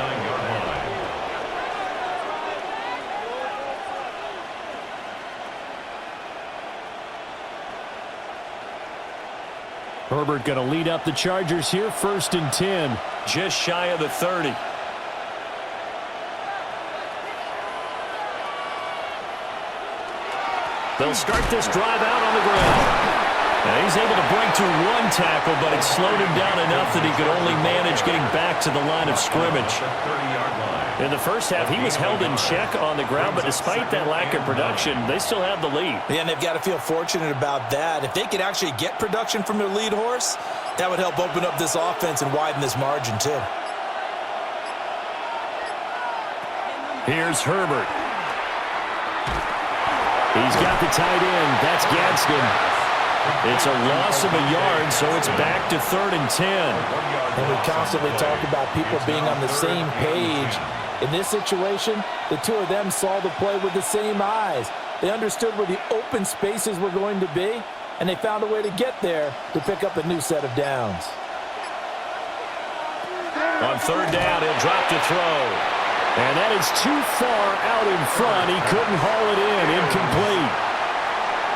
Herbert going to lead up the Chargers here, 1st and 10, just shy of the 30. They'll start this drive out on the ground. And he's able to break through one tackle, but it slowed him down enough that he could only manage getting back to the line of scrimmage. In the first half, he was held in check on the ground, but despite that lack of production, they still have the lead. Yeah, and they've got to feel fortunate about that. If they could actually get production from their lead horse, that would help open up this offense and widen this margin too. Here's Herbert. He's got the tight end. That's Gadsden. It's a loss of a yard, so it's back to 3rd and 10. And we constantly talk about people being on the same page. In this situation, the two of them saw the play with the same eyes. They understood where the open spaces were going to be, and they found a way to get there to pick up a new set of downs. On 3rd down, he'll drop to throw. And that is too far out in front. He couldn't haul it in. Incomplete.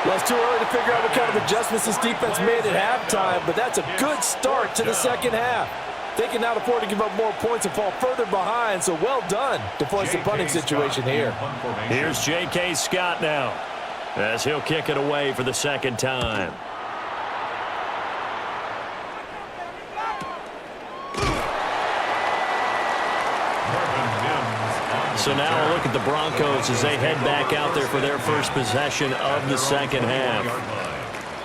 Well, it's too early to figure out what kind of adjustments this defense made at halftime, but that's a good start to the second half. They can now afford to give up more points and fall further behind, so well done to force the punting situation here. Here's J.K. Scott now as he'll kick it away for the second time. So now a look at the Broncos as they head back out there for their first possession of the second half.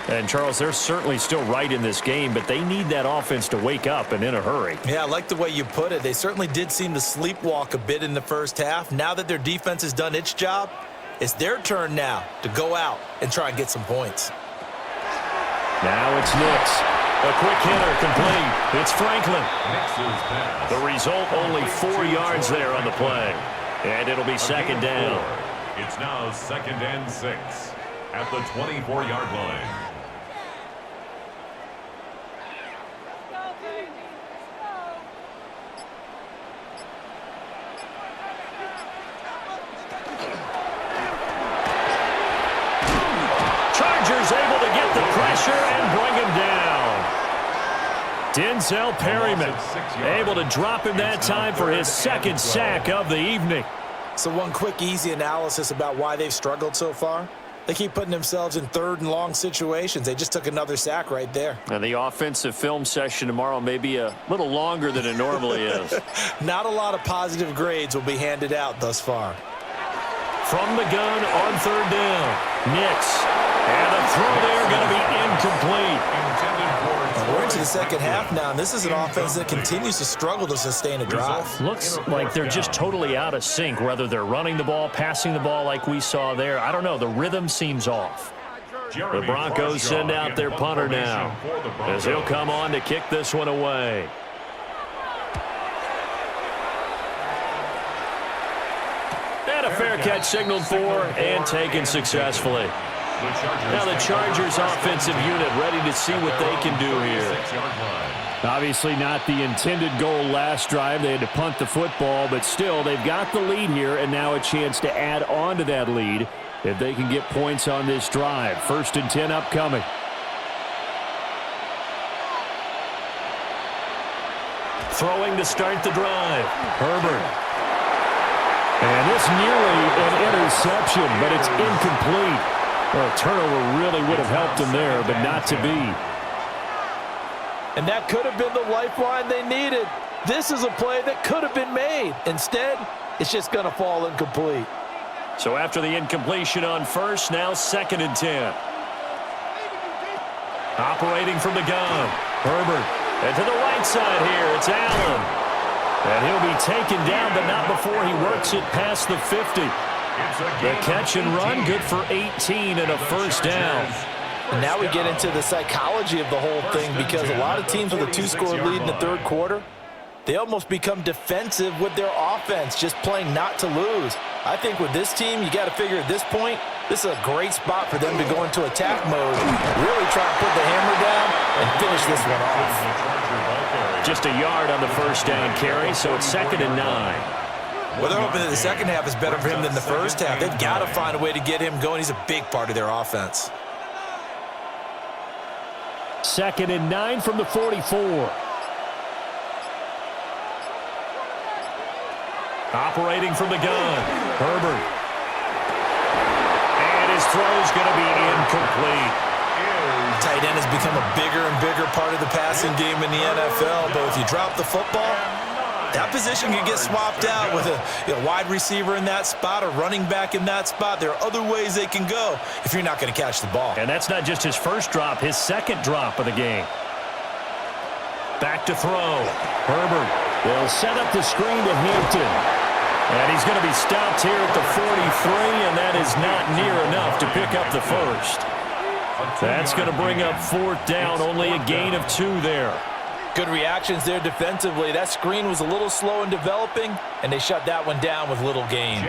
And, Charles, they're certainly still right in this game, but they need that offense to wake up and in a hurry. Yeah, I like the way you put it. They certainly did seem to sleepwalk a bit in the first half. Now that their defense has done its job, it's their turn now to go out and try and get some points. Now it's Nix. A quick hitter complete. It's Franklin. Nix's pass. The result, only 4 yards there on the play. And it'll be second down. It's now 2nd and 6 at the 24-yard line. Chargers able to get the pressure and bring him down. Denzel Perryman able to drop him that time for his second sack of the evening. So one quick, easy analysis about why they've struggled so far. They keep putting themselves in 3rd and long situations. They just took another sack right there. And the offensive film session tomorrow may be a little longer than it normally is. Not a lot of positive grades will be handed out thus far. From the gun on 3rd down, Nix. And the throw there going to be incomplete. We're into the second half now, and this is an offense that continues to struggle to sustain a drive. Looks like they're just totally out of sync, whether they're running the ball, passing the ball like we saw there. I don't know. The rhythm seems off. The Broncos send out their punter now, as he'll come on to kick this one away. And a fair catch signaled for and taken successfully. Now the Chargers offensive unit ready to see what they can do here. Obviously not the intended goal last drive. They had to punt the football, but still they've got the lead here and now a chance to add on to that lead if they can get points on this drive. 1st and 10 upcoming. Throwing to start the drive. Herbert. And this nearly an interception, but it's incomplete. Well, a turnover really would have helped them there, but not to be. And that could have been the lifeline they needed. This is a play that could have been made. Instead, it's just going to fall incomplete. So after the incompletion on 1st, now 2nd and 10. Operating from the gun. Herbert. And to the right side here, it's Allen. And he'll be taken down, but not before he works it past the 50. The catch and run, good for 18 and a 1st down. And now we get into the psychology of the whole thing, because a lot of teams with a 2-score lead in the 3rd quarter, they almost become defensive with their offense, just playing not to lose. I think with this team, you got to figure at this point, this is a great spot for them to go into attack mode, really try to put the hammer down and finish this one off. Just a yard on the 1st down carry, so it's 2nd and 9. Well, they're hoping that the second half is better for him than the first half. They've got to find a way to get him going. He's a big part of their offense. 2nd and 9 from the 44. Operating from the gun. Herbert. And his throw's going to be incomplete. Tight end has become a bigger and bigger part of the passing game in the NFL. But if you drop the football, that position can get swapped out with a wide receiver in that spot, a running back in that spot. There are other ways they can go if you're not going to catch the ball. And that's not just his first drop, his second drop of the game. Back to throw. Herbert. They'll set up the screen to Hampton. And he's going to be stopped here at the 43, and that is not near enough to pick up the 1st. That's going to bring up 4th down, only a gain of 2 there. Good reactions there defensively. That screen was a little slow in developing, and they shut that one down with little gain.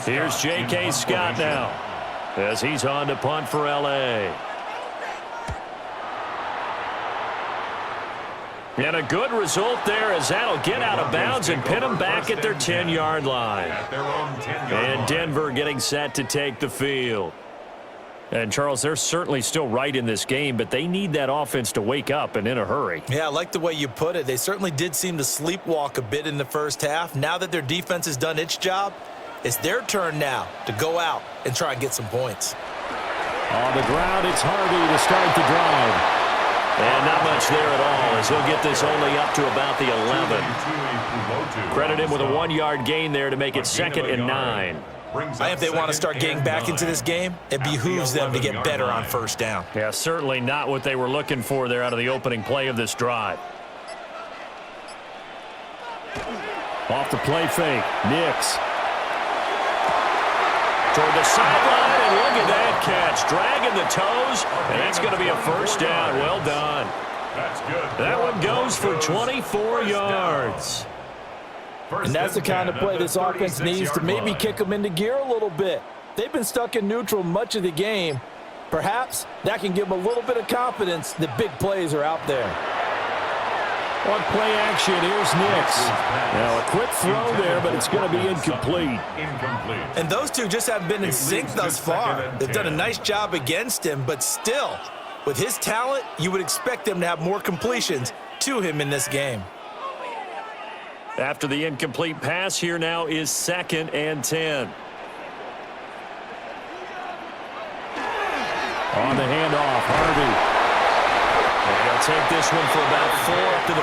Here's J.K. Scott now, as he's on to punt for L.A. And a good result there, as that'll get out of bounds and pin them back at their 10-yard line. And Denver getting set to take the field. And, Charles, they're certainly still right in this game, but they need that offense to wake up and in a hurry. Yeah, I like the way you put it. They certainly did seem to sleepwalk a bit in the first half. Now that their defense has done its job, it's their turn now to go out and try and get some points. On the ground, it's Harvey to start the drive. And not much there at all, as he'll get this only up to about the 11. Credit him with a 1-yard gain there to make it 2nd and 9. I think if they want to start getting back into this game, it behooves them to get better on 1st down. Yeah, certainly not what they were looking for there out of the opening play of this drive. Off the play fake, Nix. Toward the sideline, and look at that catch. Dragging the toes, and that's going to be a 1st down. Well done. That's good. That one goes for 24 yards. And that's the kind of play this offense needs to maybe kick them into gear a little bit. They've been stuck in neutral much of the game. Perhaps that can give them a little bit of confidence that big plays are out there. On play action, here's Nix. Now a quick throw there, but it's going to be incomplete. And those two just haven't been in sync thus far. They've done a nice job against him, but still, with his talent, you would expect them to have more completions to him in this game. After the incomplete pass, here now is 2nd and 10. On the handoff, Harvey. And he'll take this one for about 4 up to the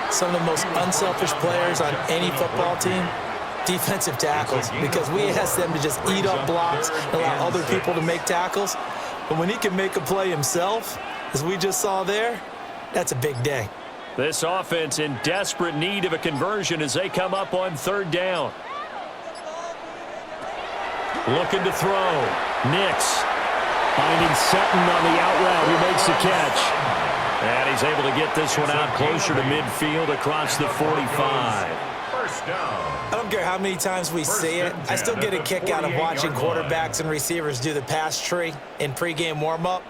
40. Some of the most unselfish players on any football team, defensive tackles, because we ask them to just eat up blocks and allow other people to make tackles. But when he can make a play himself, as we just saw there, that's a big day. This offense in desperate need of a conversion as they come up on 3rd down. Looking to throw. Nix finding Sutton on the out route, who makes the catch. And he's able to get this one out closer to midfield across the 45. First down. I don't care how many times we see it. I still get a kick out of watching quarterbacks and receivers do the pass tree in pregame warm-up.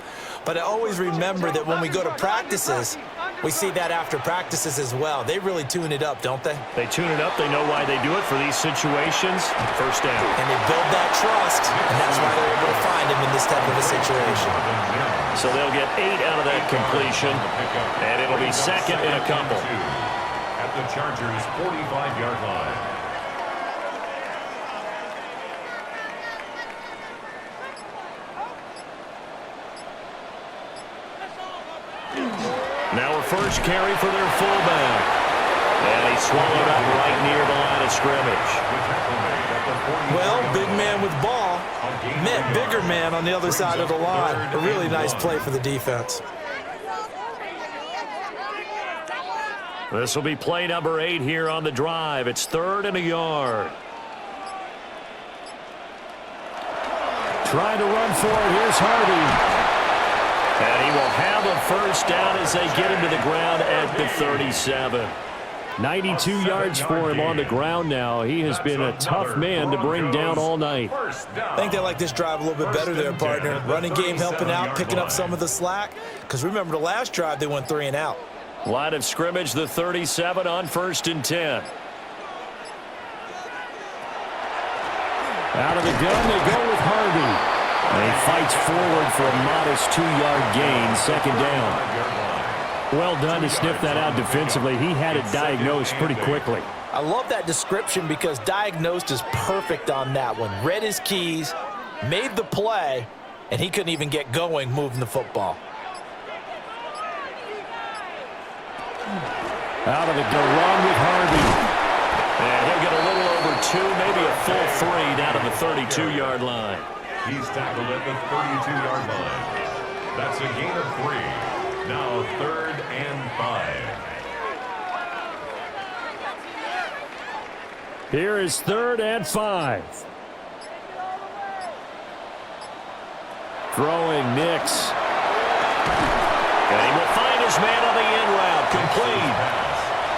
But I always remember that when we go to practices, we see that after practices as well. They really tune it up, don't they? They tune it up. They know why they do it for these situations. First down. And they build that trust, and that's why they're able to find him in this type of a situation. So they'll get 8 out of that completion, and it'll be 2nd and a couple. At the Chargers' 45-yard line. Now a first carry for their fullback. And he swallowed up right near the line of scrimmage. Well, big man with ball met bigger man on the other side of the line. A really nice play for the defense. This will be play number 8 here on the drive. It's 3rd and a yard. Trying to run for it. Here's Harvey. And he will have a first down as they get him to the ground at the 37. 92 yards for him on the ground now. He has been a tough man to bring down all night. I think they like this drive a little bit better there, partner. Running game helping out, picking up some of the slack. Because remember, the last drive, they went 3 and out. Line of scrimmage, the 37 on 1st and 10. Out of the gun, they go with Harvey. And he fights forward for a modest 2-yard gain, 2nd down. Well done to sniff that out defensively. He had it diagnosed pretty quickly. I love that description because diagnosed is perfect on that one. Read his keys, made the play, and he couldn't even get going moving the football. Out of the run with Harvey. And he'll get a little over 2, maybe a full 3 down to the 32-yard line. He's tackled at the 32-yard line. That's a gain of 3. Now 3rd and 5. Here is 3rd and 5. Throwing Nix. And he will find his man on the in route. Complete.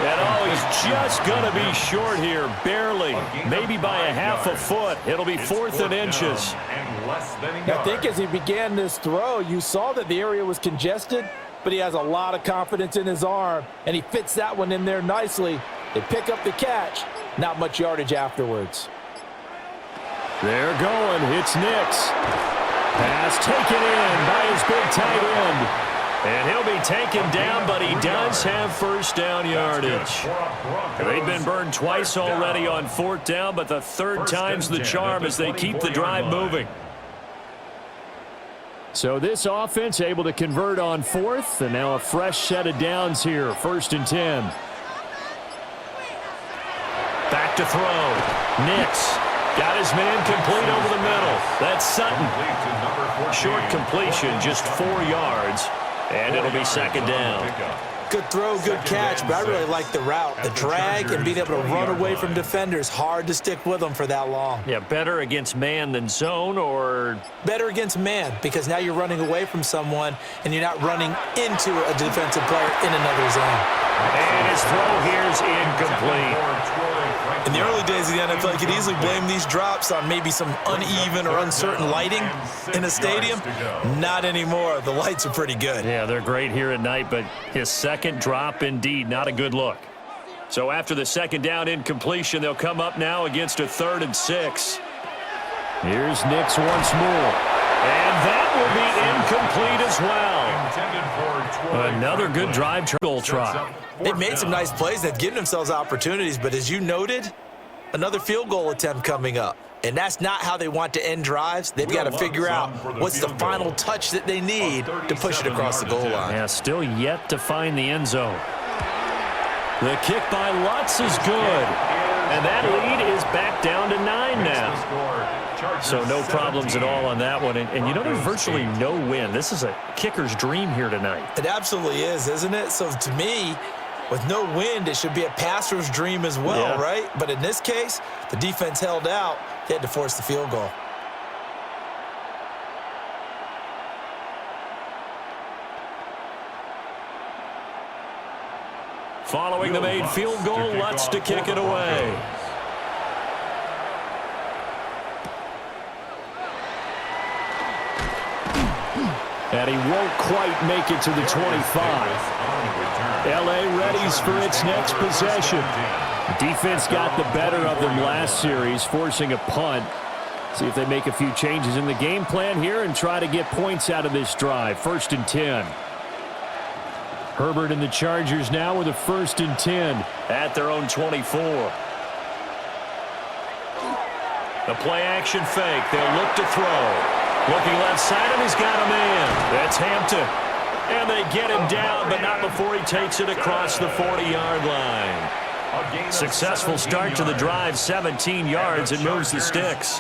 And oh, he's just going to be short here, barely, maybe by a half a foot. It'll be 4th and inches. I think as he began this throw, you saw that the area was congested, but he has a lot of confidence in his arm, and he fits that one in there nicely. They pick up the catch, not much yardage afterwards. They're going. It's Nix. Pass taken in by his big tight end. And he'll be taken down, but he does have first down yardage. They've been burned twice already on 4th down, but the 3rd time's the charm as they keep the drive moving. So this offense able to convert on 4th, and now a fresh set of downs here, 1st and 10. Back to throw. Nix got his man complete over the middle. That's Sutton. Short completion, just 4 yards. And it'll be 2nd down. Good throw, good catch, but I really like the route. The drag and being able to run away from defenders, hard to stick with them for that long. Yeah, better against man than zone, or? Better against man, because now you're running away from someone and you're not running into a defensive player in another zone. And his throw here is incomplete. In the early days of the NFL, you could easily blame these drops on maybe some uneven or uncertain lighting in a stadium. Not anymore. The lights are pretty good. Yeah, they're great here at night, but his second drop, indeed, not a good look. So after the second down incompletion, they'll come up now against a 3rd and 6. Here's Nix once more. And that will be incomplete as well. Another good drive goal try. They've made some nice plays. They've given themselves opportunities, but as you noted, another field goal attempt coming up. And that's not how they want to end drives. They've got to figure out what's the final touch that they need to push it across the goal line. Yeah, still yet to find the end zone. The kick by Lutz is good. And that lead is back down to 9 now. So no problems at all on that one. And you know, there's virtually no win. This is a kicker's dream here tonight. It absolutely is, isn't it? So to me, with no wind, it should be a passer's dream as well, right? But in this case, the defense held out. They had to force the field goal. Following the made field goal, Lutz to kick it away. And he won't quite make it to the 25. L.A. readies for its next possession. Defense got the better of them last series, forcing a punt. See if they make a few changes in the game plan here and try to get points out of this drive. 1st and 10. Herbert and the Chargers now with a 1st and 10 at their own 24. The play action fake. They'll look to throw. Looking left side, and he's got a man. That's Hampton. And they get him down, but not before he takes it across the 40-yard line. Successful start to the drive, 17 yards, and moves the sticks.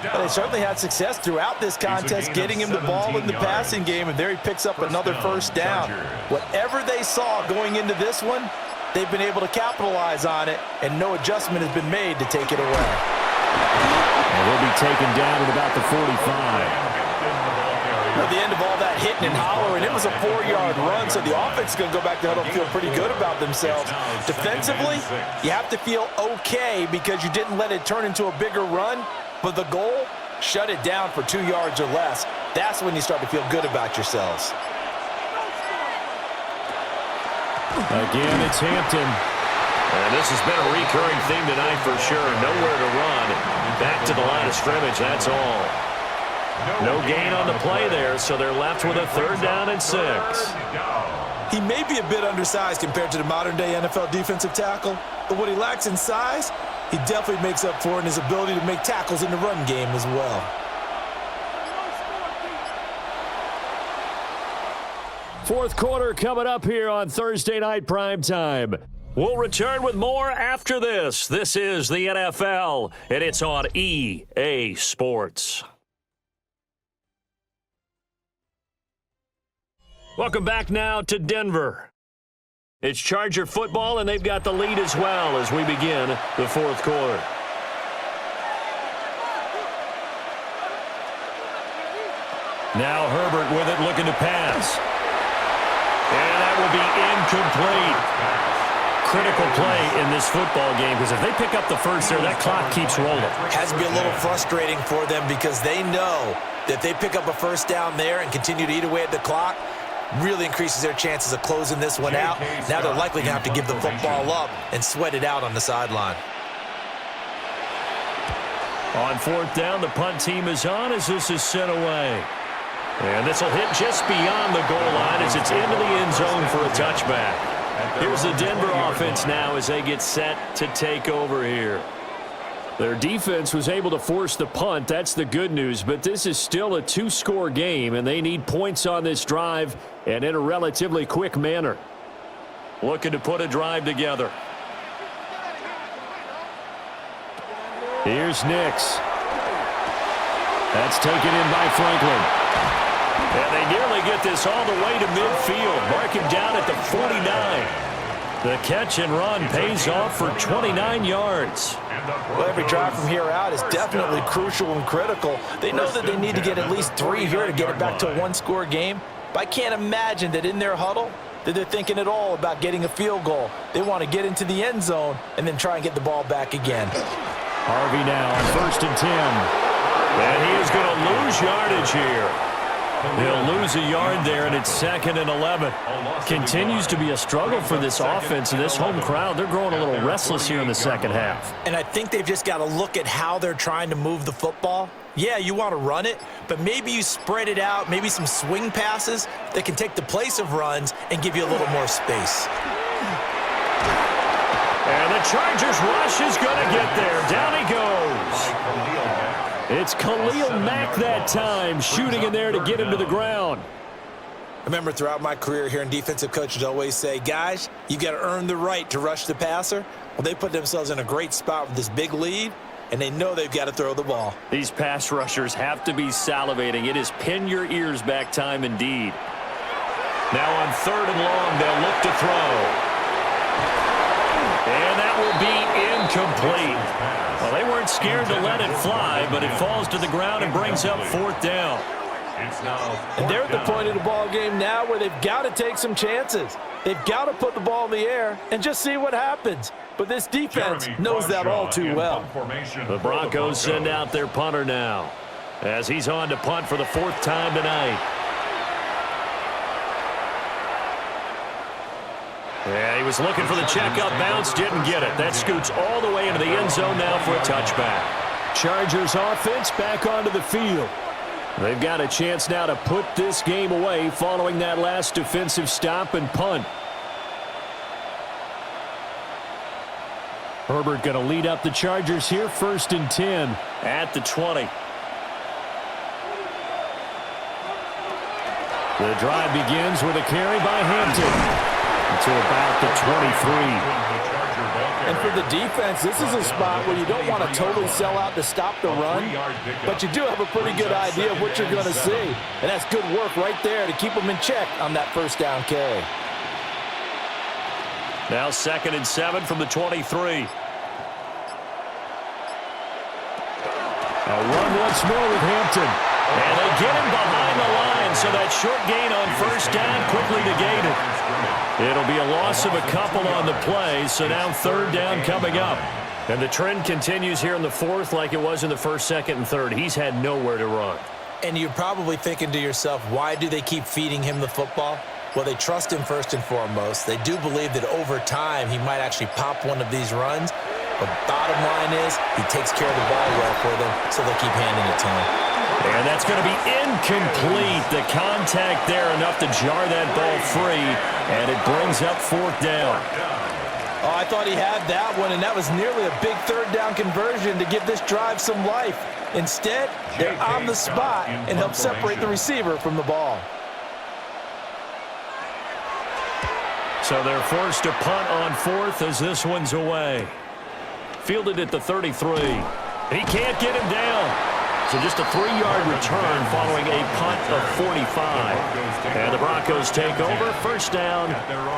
But they certainly had success throughout this contest, getting him the ball in the passing game, and there he picks up another 1st down. Whatever they saw going into this one, they've been able to capitalize on it, and no adjustment has been made to take it away. And he'll be taken down at about the 45. At the end of all that hitting and hollering, it was a 4-yard run, so the offense is going to go back to huddle and feel pretty good about themselves. Defensively, you have to feel okay because you didn't let it turn into a bigger run, but the goal, shut it down for 2 yards or less. That's when you start to feel good about yourselves. Again, it's Hampton. And this has been a recurring theme tonight for sure. Nowhere to run. Back to the line of scrimmage, that's all. No gain on the play there, so they're left with a 3rd down and 6. He may be a bit undersized compared to the modern-day NFL defensive tackle, but what he lacks in size, he definitely makes up for in his ability to make tackles in the run game as well. Fourth quarter coming up here on Thursday Night Primetime. We'll return with more after this. This is the NFL, and it's on EA Sports. Welcome back now to Denver. It's Charger football, and they've got the lead as well as we begin the 4th quarter. Now Herbert with it, looking to pass. And that will be incomplete. Critical play in this football game, because if they pick up the first there, that clock keeps rolling. Has to be a little frustrating for them because they know that if they pick up a 1st down there and continue to eat away at the clock, really increases their chances of closing this one out. Now they're likely going to have to give the football up and sweat it out on the sideline. On 4th down, the punt team is on as this is sent away. And this will hit just beyond the goal line as it's into the end zone for a touchback. Here's the Denver offense now as they get set to take over here. Their defense was able to force the punt. That's the good news, but this is still a 2-score game, and they need points on this drive and in a relatively quick manner. Looking to put a drive together. Here's Nix. That's taken in by Franklin. And they nearly get this all the way to midfield. Mark him down at the 49. The catch and run pays off for 29 yards. Well, every drive from here out is definitely crucial and critical. They know that they need to get at least 3 here to get it back to a one-score game. But I can't imagine that in their huddle that they're thinking at all about getting a field goal. They want to get into the end zone and then try and get the ball back again. Harvey now on 1st and 10. And he is going to lose yardage here. He'll lose a yard there, and it's 2nd and 11. Continues to be a struggle for this offense and this home crowd. They're growing a little restless here in the second half. And I think they've just got to look at how they're trying to move the football. Yeah, you want to run it, but maybe you spread it out, maybe some swing passes that can take the place of runs and give you a little more space. And the Chargers rush is going to get there. Down he goes. It's Khalil Mack that time, shooting in there to get him to the ground. I remember throughout my career hearing defensive coaches always say, guys, you got to earn the right to rush the passer. Well, they put themselves in a great spot with this big lead, and they know they've got to throw the ball. These pass rushers have to be salivating. It is pin your ears back time indeed. Now on 3rd and long, they'll look to throw. And that will be incomplete. Well, they weren't scared to let it fly, but it falls to the ground and brings up 4th down. And they're at the point of the ball game now where they've got to take some chances. They've got to put the ball in the air and just see what happens. But this defense knows that all too well. The Broncos send out their punter now as he's on to punt for the 4th time tonight. Yeah, he was looking for the check-up bounce, didn't get it. That scoots all the way into the end zone now for a touchback. Chargers offense back onto the field. They've got a chance now to put this game away following that last defensive stop and punt. Herbert going to lead up the Chargers here, 1st and 10 at the 20. The drive begins with a carry by Hampton to about the 23. And for the defense, this is a spot where you don't want to totally sell out to stop the run, but you do have a pretty good idea of what you're going to see. And that's good work right there to keep them in check on that 1st down carry. Now 2nd and 7 from the 23. A run once more with Hampton. And they get him behind the line, so that short gain on 1st down quickly negated. It'll be a loss of a couple on the play, so now 3rd down coming up. And the trend continues here in the 4th like it was in the 1st, 2nd, and 3rd. He's had nowhere to run. And you're probably thinking to yourself, why do they keep feeding him the football? Well, they trust him first and foremost. They do believe that over time he might actually pop one of these runs. But bottom line is he takes care of the ball well for them, so they'll keep handing it to him. And that's going to be incomplete. The contact there enough to jar that ball free, and it brings up 4th down. Oh, I thought he had that one, and that was nearly a big 3rd down conversion to give this drive some life. Instead, they're on the spot and help separate the receiver from the ball. So they're forced to punt on 4th as this one's away. Fielded at the 33. He can't get him down. So just a 3-yard return following a punt of 45. And the Broncos take over, 1st down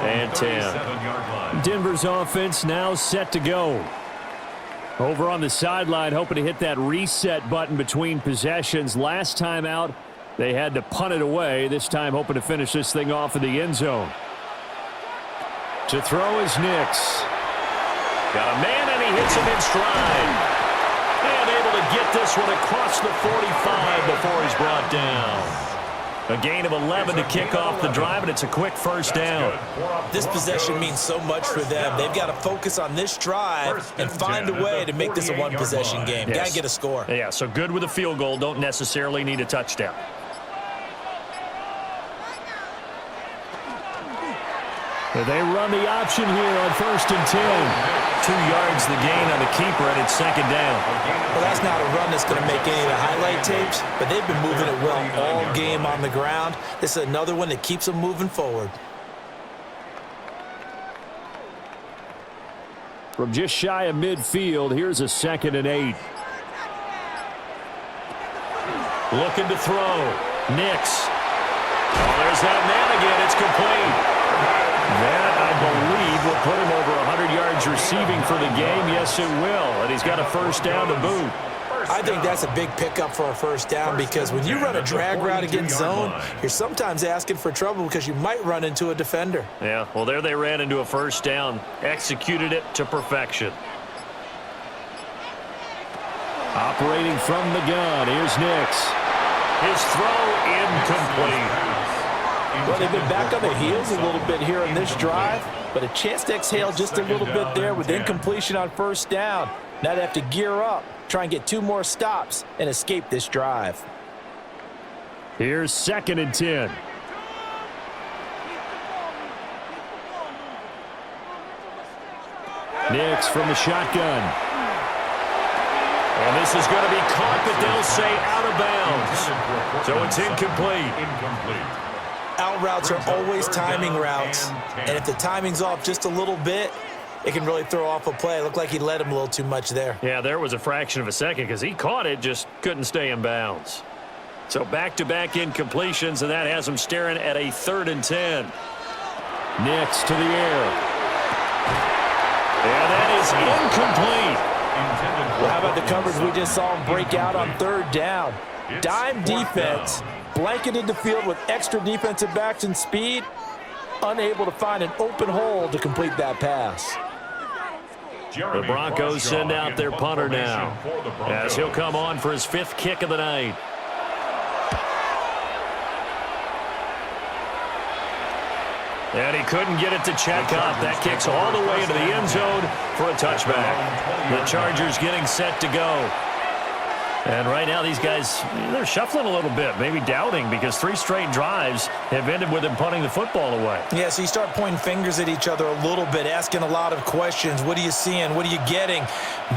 and 10. Denver's offense now set to go. Over on the sideline, hoping to hit that reset button between possessions. Last time out, they had to punt it away. This time hoping to finish this thing off in the end zone. To throw is Nix. Got a man, and he hits him in stride. And able to get this one across the 45 before he's brought down. A gain of 11 to kick off the drive, and it's a quick 1st down. This possession means so much for them. They've got to focus on this drive and find a way to make this a one-possession game. Yes. Got to get a score. Yeah, so good with a field goal. Don't necessarily need a touchdown. They run the option here on 1st and 10. 2 yards the gain on the keeper, and it's 2nd down. Well, that's not a run that's going to make any of the highlight tapes, but they've been moving it well all game on the ground. This is another one that keeps them moving forward. From just shy of midfield, here's a 2nd and 8. Looking to throw. Nix Oh, there's that man again. It's complete. That, I believe, will put him over 100 yards receiving for the game. Yes, it will. And he's got a first down to boot. I think that's a big pickup for a first down because when you run a drag route against zone, you're sometimes asking for trouble because you might run into a defender. Yeah, well, there they ran into a first down. Executed it to perfection. Operating from the gun, here's Nix. His throw incomplete. Well, they've been back on their heels a little bit here in this drive, but a chance to exhale just a little bit there with incompletion on first down. Now they have to gear up, try and get 2 more stops, and escape this drive. Here's 2nd and 10. Nix from the shotgun. And this is going to be caught, but they'll say out of bounds. So it's incomplete. Out routes are always timing routes, and if the timing's off just a little bit, it can really throw off a play. It looked like he led him a little too much there. Yeah, there was a fraction of a second because he caught it, just couldn't stay in bounds. So back-to-back incompletions, and that has him staring at a 3rd and 10. Nix to the air. Yeah, that is incomplete. Well, how about the coverage we just saw him break out on 3rd down? Dime defense, blanketed the field with extra defensive backs and speed, unable to find an open hole to complete that pass. The Broncos send out their punter now, as he'll come on for his 5th kick of the night. And he couldn't get it to check up. That kicks all the way into the end zone for a touchback. The Chargers getting set to go. And right now these guys, they're shuffling a little bit, maybe doubting, because 3 straight drives have ended with them punting the football away. Yeah, so you start pointing fingers at each other a little bit, asking a lot of questions. What are you seeing? What are you getting?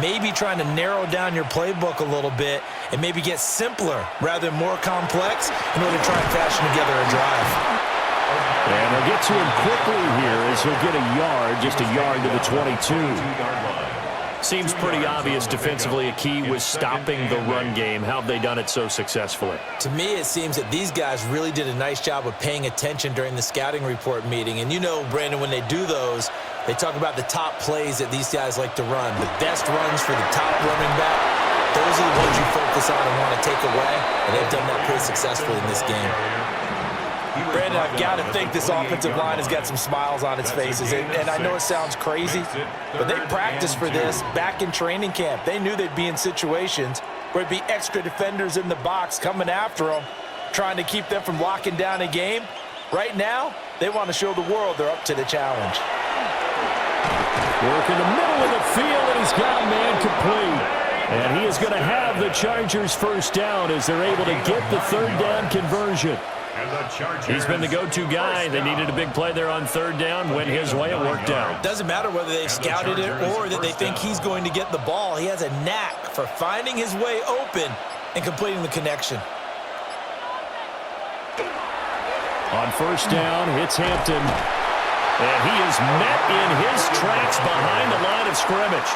Maybe trying to narrow down your playbook a little bit and maybe get simpler rather than more complex in order to try and fashion together a drive. And they'll get to him quickly here as he'll get a yard, just a yard to the 22. Seems pretty obvious defensively a key was stopping the run game. How have they done it so successfully? To me, it seems that these guys really did a nice job of paying attention during the scouting report meeting. And you know, Brandon, when they do those, they talk about the top plays that these guys like to run. The best runs for the top running back, those are the ones you focus on and want to take away. And they've done that pretty successfully in this game. Brandon, I've got to think this offensive line has got some smiles on its faces. And I know it sounds crazy, but they practiced for this back in training camp. They knew they'd be in situations where it'd be extra defenders in the box coming after them, trying to keep them from locking down a game. Right now, they want to show the world they're up to the challenge. Work in the middle of the field, and he's got a man complete. And he is going to have the Chargers first down as they're able to get the 3rd down conversion. He's been the go-to guy. They needed a big play there on 3rd down. Went his way. It worked out. Doesn't matter whether they scouted it or that they think he's going to get the ball. He has a knack for finding his way open and completing the connection. On 1st down, it's Hampton. And he is met in his tracks behind the line of scrimmage.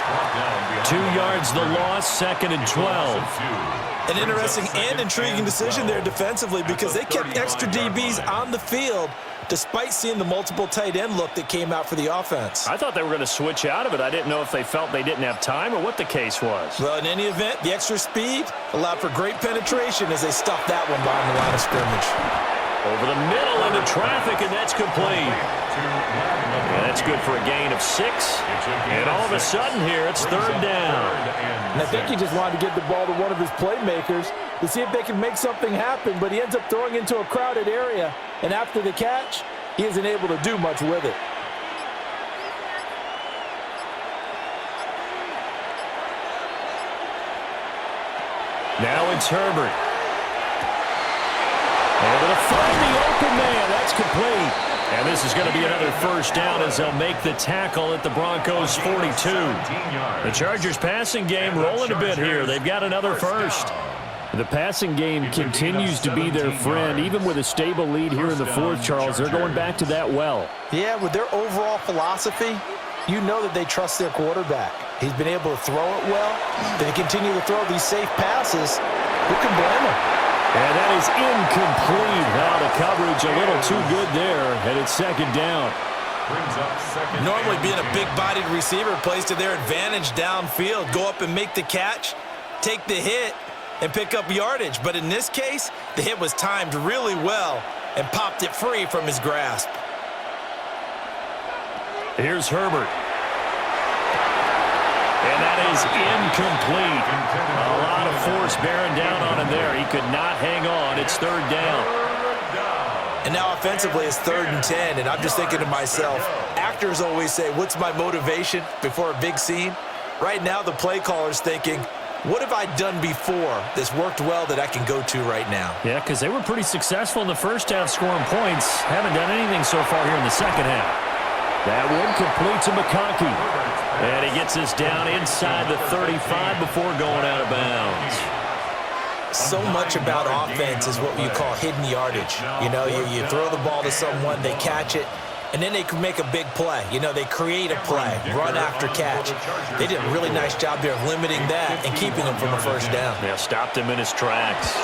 2 yards the loss, 2nd and 12. An interesting and intriguing decision there defensively because they kept extra DBs on the field despite seeing the multiple tight end look that came out for the offense. I thought they were going to switch out of it. I didn't know if they felt they didn't have time or what the case was. Well, in any event, the extra speed allowed for great penetration as they stuffed that one behind the line of scrimmage. Over the middle into traffic, and that's complete. And that's good for a gain of 6. And all of a sudden here, it's 3rd down. And I think he just wanted to get the ball to one of his playmakers to see if they can make something happen, but he ends up throwing into a crowded area. And after the catch, he isn't able to do much with it. Now it's Herbert. Able to find the open man. That's complete. And this is going to be another first down as they'll make the tackle at the Broncos' 42. The Chargers passing game rolling a bit here. They've got another first. The passing game continues to be their friend. Even with a stable lead here in the 4th, Charles, they're going back to that well. Yeah, with their overall philosophy, you know that they trust their quarterback. He's been able to throw it well. They continue to throw these safe passes. Who can blame him? And that is incomplete. Now the coverage a little too good there, and it's second down. Brings up second. Normally being a big-bodied receiver plays to their advantage downfield. Go up and make the catch, take the hit, and pick up yardage. But in this case, the hit was timed really well and popped it free from his grasp. Here's Herbert. And that is incomplete. A lot of force bearing down on him there. He could not hang on. It's third down. And now offensively it's 3rd and 10, and I'm just thinking to myself, actors always say, what's my motivation before a big scene? Right now the play caller's thinking, what have I done before that's worked well that I can go to right now? Yeah, because they were pretty successful in the first half scoring points. Haven't done anything so far here in the second half. That one complete to McConkey. And he gets us down inside the 35 before going out of bounds. So much about offense is what you call hidden yardage. You know, you throw the ball to someone, they catch it, and then they can make a big play. You know, they create a play, run after catch. They did a really nice job there of limiting that and keeping him from a first down. Yeah, stopped him in his tracks.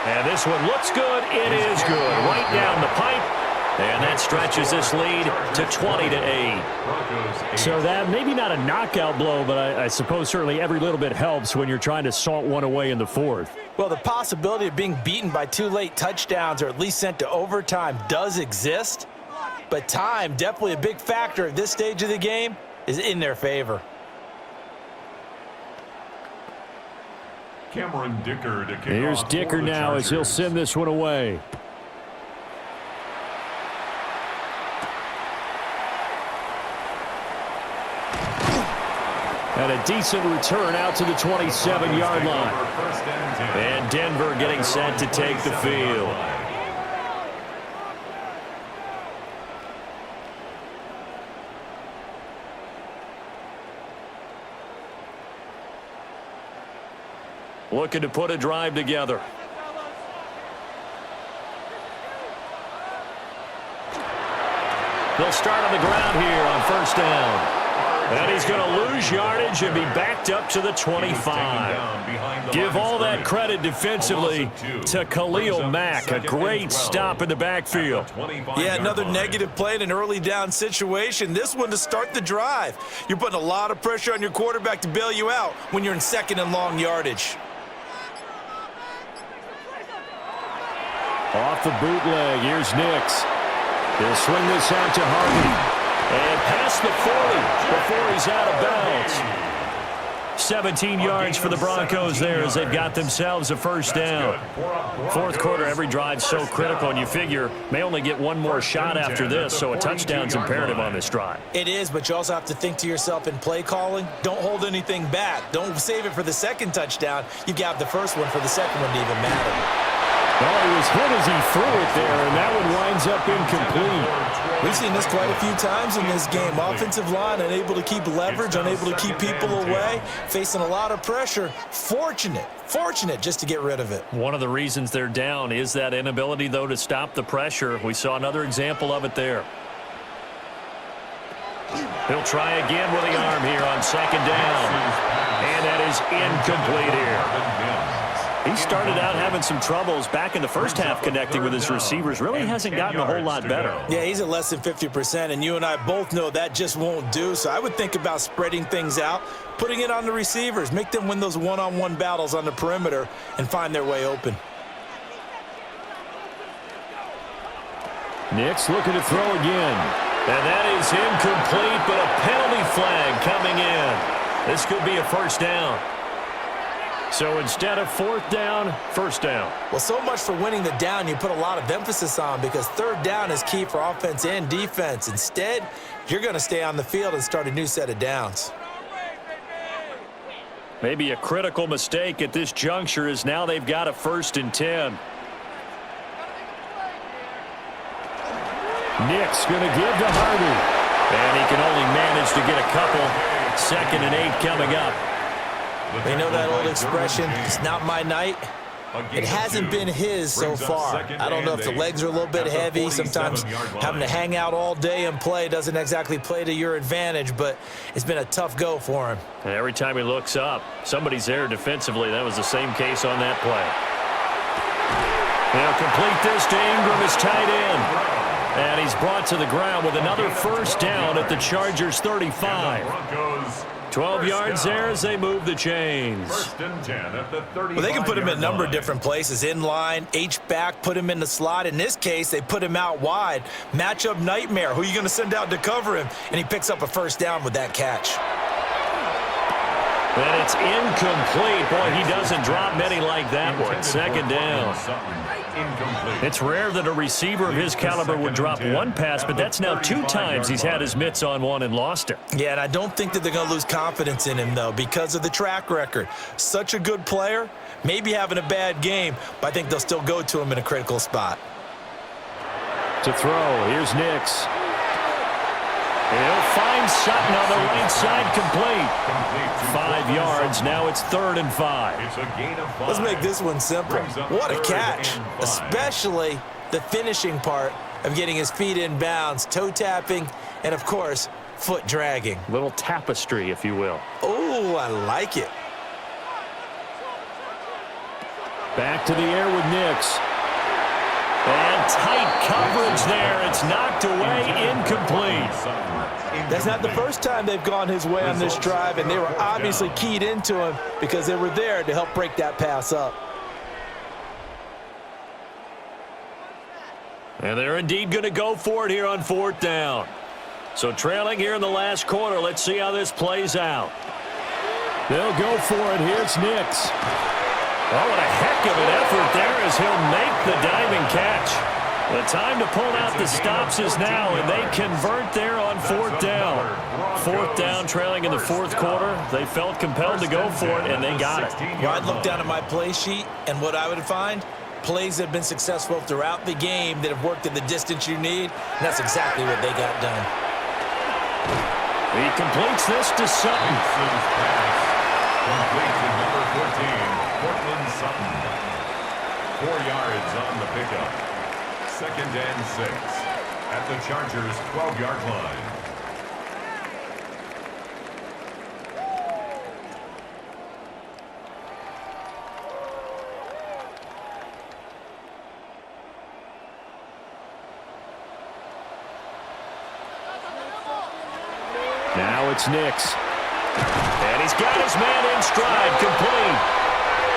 And this one looks good. It is good. Right down the pipe. And that stretches this lead to 20-8. So that maybe not a knockout blow, but I suppose certainly every little bit helps when you're trying to salt one away in the fourth. Well, the possibility of being beaten by 2 late touchdowns or at least sent to overtime does exist, but time, definitely a big factor at this stage of the game, is in their favor. Cameron Dicker to kick Here's off Dicker for the now as he'll Chargers. send this one away. And a decent return out to the 27-yard line. And Denver getting set to take the field. Looking to put a drive together. They'll start on the ground here on first down. And he's going to lose yardage and be backed up to the 25. Give all that credit defensively to Khalil Mack. A great stop in the backfield. Yeah, another negative play in an early down situation. This one to start the drive. You're putting a lot of pressure on your quarterback to bail you out when you're in 2nd and long yardage. Off the bootleg, here's Nix. He'll swing this out to Harvey. And past the 40 before he's out of bounds. 17 yards for the Broncos there as they've got themselves a first down. Fourth quarter, every drive so critical, and you figure may only get one more shot after this, so a touchdown's imperative on this drive. It is, but you also have to think to yourself in play calling, don't hold anything back. Don't save it for the second touchdown. You got the first one for the second one to even matter. Well, he was hit as he threw it there, and that one winds up incomplete. We've seen this quite a few times in this game. Offensive line unable to keep leverage, unable to keep people away, facing a lot of pressure. Fortunate just to get rid of it. One of the reasons they're down is that inability, though, to stop the pressure. We saw another example of it there. He'll try again with the arm here on second down. And that is incomplete here. He started out having some troubles back in the first half connecting with his receivers. Really hasn't gotten a whole lot better. Yeah, he's at less than 50%, and you and I both know that just won't do. So I would think about spreading things out, putting it on the receivers, make them win those one-on-one battles on the perimeter and find their way open. Nix looking to throw again. And that is incomplete, but a penalty flag coming in. This could be a first down. So instead of fourth down, first down. Well, so much for winning the down you put a lot of emphasis on because third down is key for offense and defense. Instead, you're going to stay on the field and start a new set of downs. Maybe a critical mistake at this juncture is now they've got a 1st and 10. Nick's going to give to Harvey. And he can only manage to get a couple. 2nd and 8 coming up. You know that old expression, it's not my night? It hasn't been his so far. I don't know if the legs are a little bit heavy. Sometimes having to hang out all day and play doesn't exactly play to your advantage, but it's been a tough go for him. And every time he looks up, somebody's there defensively. That was the same case on that play. They'll complete this to Ingram, his tight end. And he's brought to the ground with another first down at the Chargers' 35. 12 yards there as they move the chains. First and 10 at the 35. Well, they can put him in a number of different places. In line, H-back, put him in the slot. In this case, they put him out wide. Matchup nightmare. Who are you going to send out to cover him? And he picks up a first down with that catch. And it's incomplete. Boy, he doesn't drop many like that one. Second down. It's rare that a receiver of his caliber would drop one pass, but that's now 2 times he's had his mitts on one and lost it. Yeah, and I don't think that they're going to lose confidence in him, though, because of the track record. Such a good player, maybe having a bad game, but I think they'll still go to him in a critical spot. To throw, here's Nix. He'll find Sutton on the right side, complete. 5 yards, now it's 3rd and 5. It's a gain of 5. Let's make this one simple. What a catch, especially the finishing part of getting his feet in bounds, toe tapping, and, of course, foot dragging. Little tapestry, if you will. Oh, I like it. Back to the air with Nix. And tight coverage there. It's knocked away, incomplete. That's not the first time they've gone his way on this drive, and they were obviously keyed into him because they were there to help break that pass up. And they're indeed going to go for it here on 4th down. So trailing here in the last quarter. Let's see how this plays out. They'll go for it. Here's Nix. Oh, what a heck of an effort there as he'll make the diving catch. The time to pull out the stops is now, and they convert there on 4th down. 4th down, trailing in the 4th quarter. They felt compelled to go for it, and they got it. Well, I'd look down at my play sheet, and what I would find, plays that have been successful throughout the game that have worked in the distance you need, and that's exactly what they got done. He completes this to Sutton. Complete to number 14, Cortland Sutton. 4 yards on the pickup. 2nd and 6 at the Chargers' 12-yard line. Now it's Nix. And he's got his man in stride, complete.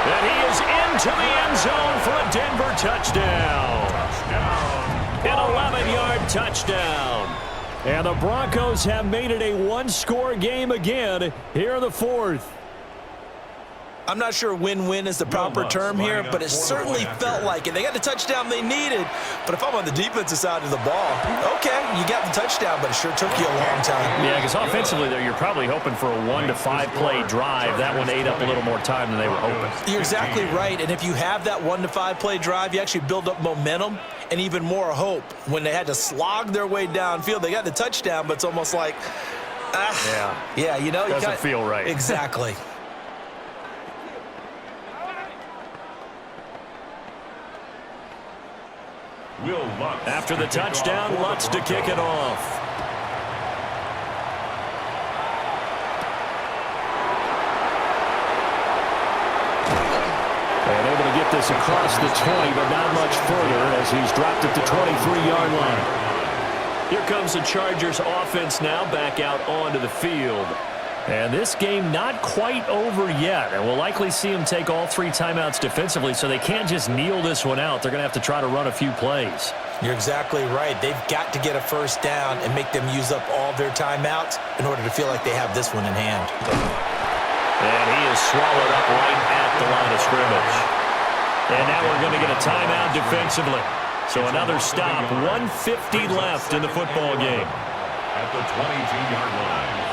And he is into the end zone for a Denver touchdown. An 11-yard touchdown. And the Broncos have made it a one-score game again here in the 4th. I'm not sure win-win is the proper term here, but it certainly felt like it. They got the touchdown they needed, but if I'm on the defensive side of the ball, okay, you got the touchdown, but it sure took you a long time. Yeah, because offensively, there, you're probably hoping for a 1 to 5 play drive. That one ate up a little more time than they were hoping. You're exactly right, and if you have that 1 to 5 play drive, you actually build up momentum and even more hope. When they had to slog their way downfield, they got the touchdown, but it's almost like, yeah, you know, doesn't feel right. Exactly. After the touchdown, Lutz to kick it off. And able to get this across the 20, but not much further as he's dropped at the 23-yard line. Here comes the Chargers offense now back out onto the field. And this game not quite over yet. And we'll likely see him take all 3 timeouts defensively, so they can't just kneel this one out. They're going to have to try to run a few plays. You're exactly right. They've got to get a first down and make them use up all their timeouts in order to feel like they have this one in hand. And he is swallowed up right at the line of scrimmage. And now we're going to get a timeout defensively. So another stop, 1:50 left in the football game. At the 22-yard line.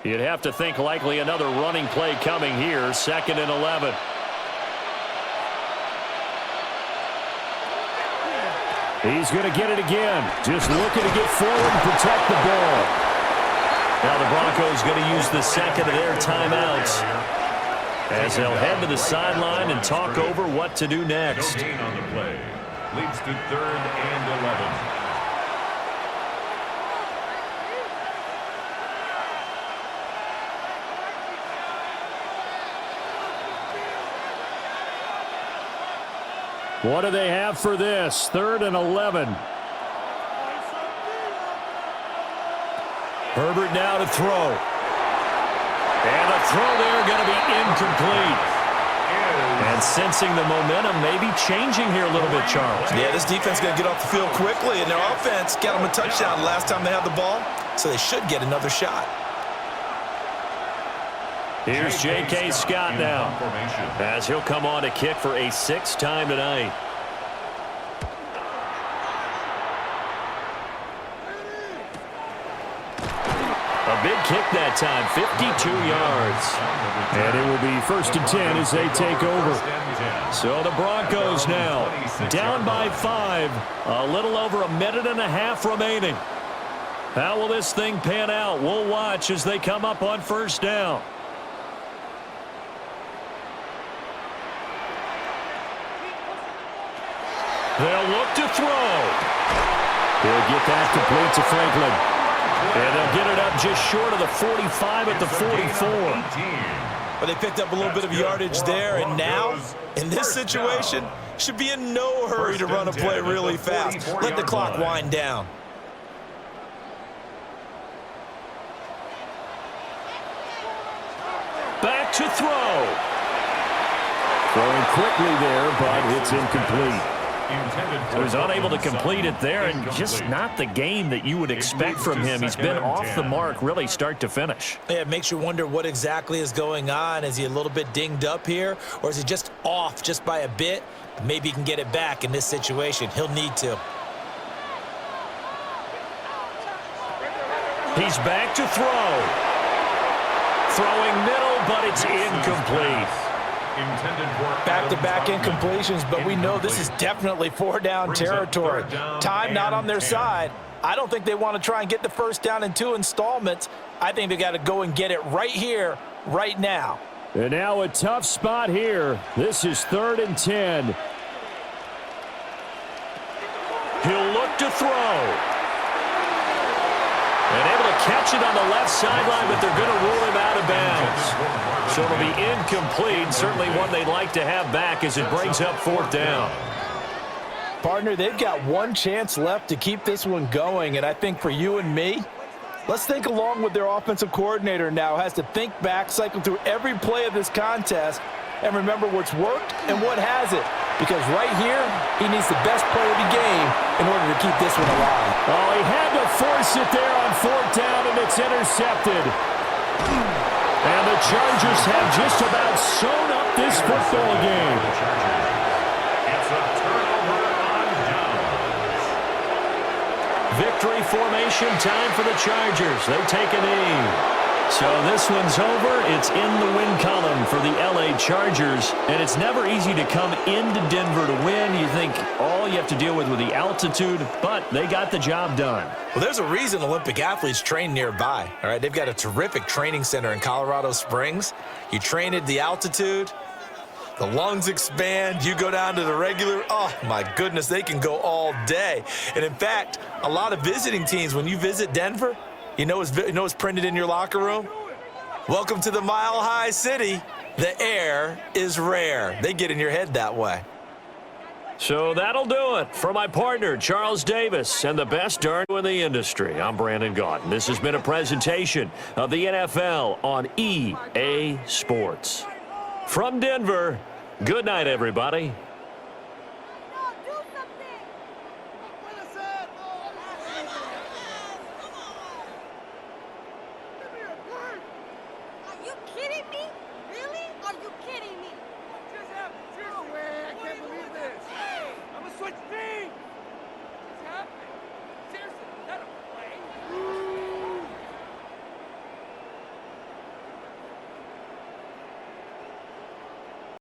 You'd have to think likely another running play coming here, 2nd and 11. He's going to get it again. Just looking to get forward and protect the ball. Now the Broncos going to use the second of their timeouts as they'll head to the sideline and talk over what to do next. No gain on the play. Leads to 3rd and 11. What do they have for this? 3rd and 11. Herbert now to throw. And the throw there going to be incomplete. And sensing the momentum maybe changing here a little bit, Charles. Yeah, this defense is going to get off the field quickly, and their offense got them a touchdown last time they had the ball, so they should get another shot. Here's J.K. Scott now, as he'll come on to kick for a 6th time tonight. A big kick that time, 52 yards. And it will be 1st and 10 as they take over. So the Broncos now down by 5. A little over a minute and a half remaining. How will this thing pan out? We'll watch as they come up on 1st down. They'll look to throw. He'll get that complete to Franklin. And they'll get it up just short of the 45 at the 44. But they picked up a little bit of yardage there, and now, in this situation, should be in no hurry to run a play really fast. Let the clock wind down. Back to throw. Throwing quickly there, but it's incomplete. So he's unable to complete it there, and just not the game that you would expect from him. He's been off the mark really start to finish. Yeah, it makes you wonder what exactly is going on. Is he a little bit dinged up here, or is he just off just by a bit? Maybe he can get it back in this situation. He'll need to. He's back to throw. Throwing middle, but it's incomplete. Back-to-back incompletions, but we know this is definitely 4-down territory. Time not on their side. I don't think they want to try and get the 1st down in 2 installments. I think they got to go and get it right here, right now. And now a tough spot here. This is 3rd and 10. He'll look to throw. And able to catch it on the left sideline, but they're going to rule him out of bounds. So it'll be incomplete. Certainly one they'd like to have back as it brings up 4th down. Partner, they've got one chance left to keep this one going, and I think for you and me, let's think along with their offensive coordinator now. Has to think back, cycle through every play of this contest, and remember what's worked and what hasn't. Because right here, he needs the best play of the game in order to keep this one alive. Oh, he had to force it there on 4th down, and it's intercepted. And the Chargers have just about sewn up this football game. It's a turnover on downs. Victory formation time for the Chargers. They take a knee. So this one's over. It's in the win column for the L.A. Chargers. And it's never easy to come into Denver to win. You think all you have to deal with the altitude, but they got the job done. Well, there's a reason Olympic athletes train nearby. All right, they've got a terrific training center in Colorado Springs. You train at the altitude, the lungs expand, you go down to the regular, oh my goodness, they can go all day. And in fact, a lot of visiting teams, when you visit Denver, you know what's printed in your locker room? Welcome to the Mile High City. The air is rare. They get in your head that way. So that'll do it for my partner, Charles Davis, and the best darn in the industry. I'm Brandon Gaudin. This has been a presentation of the NFL on EA Sports. From Denver, good night, everybody.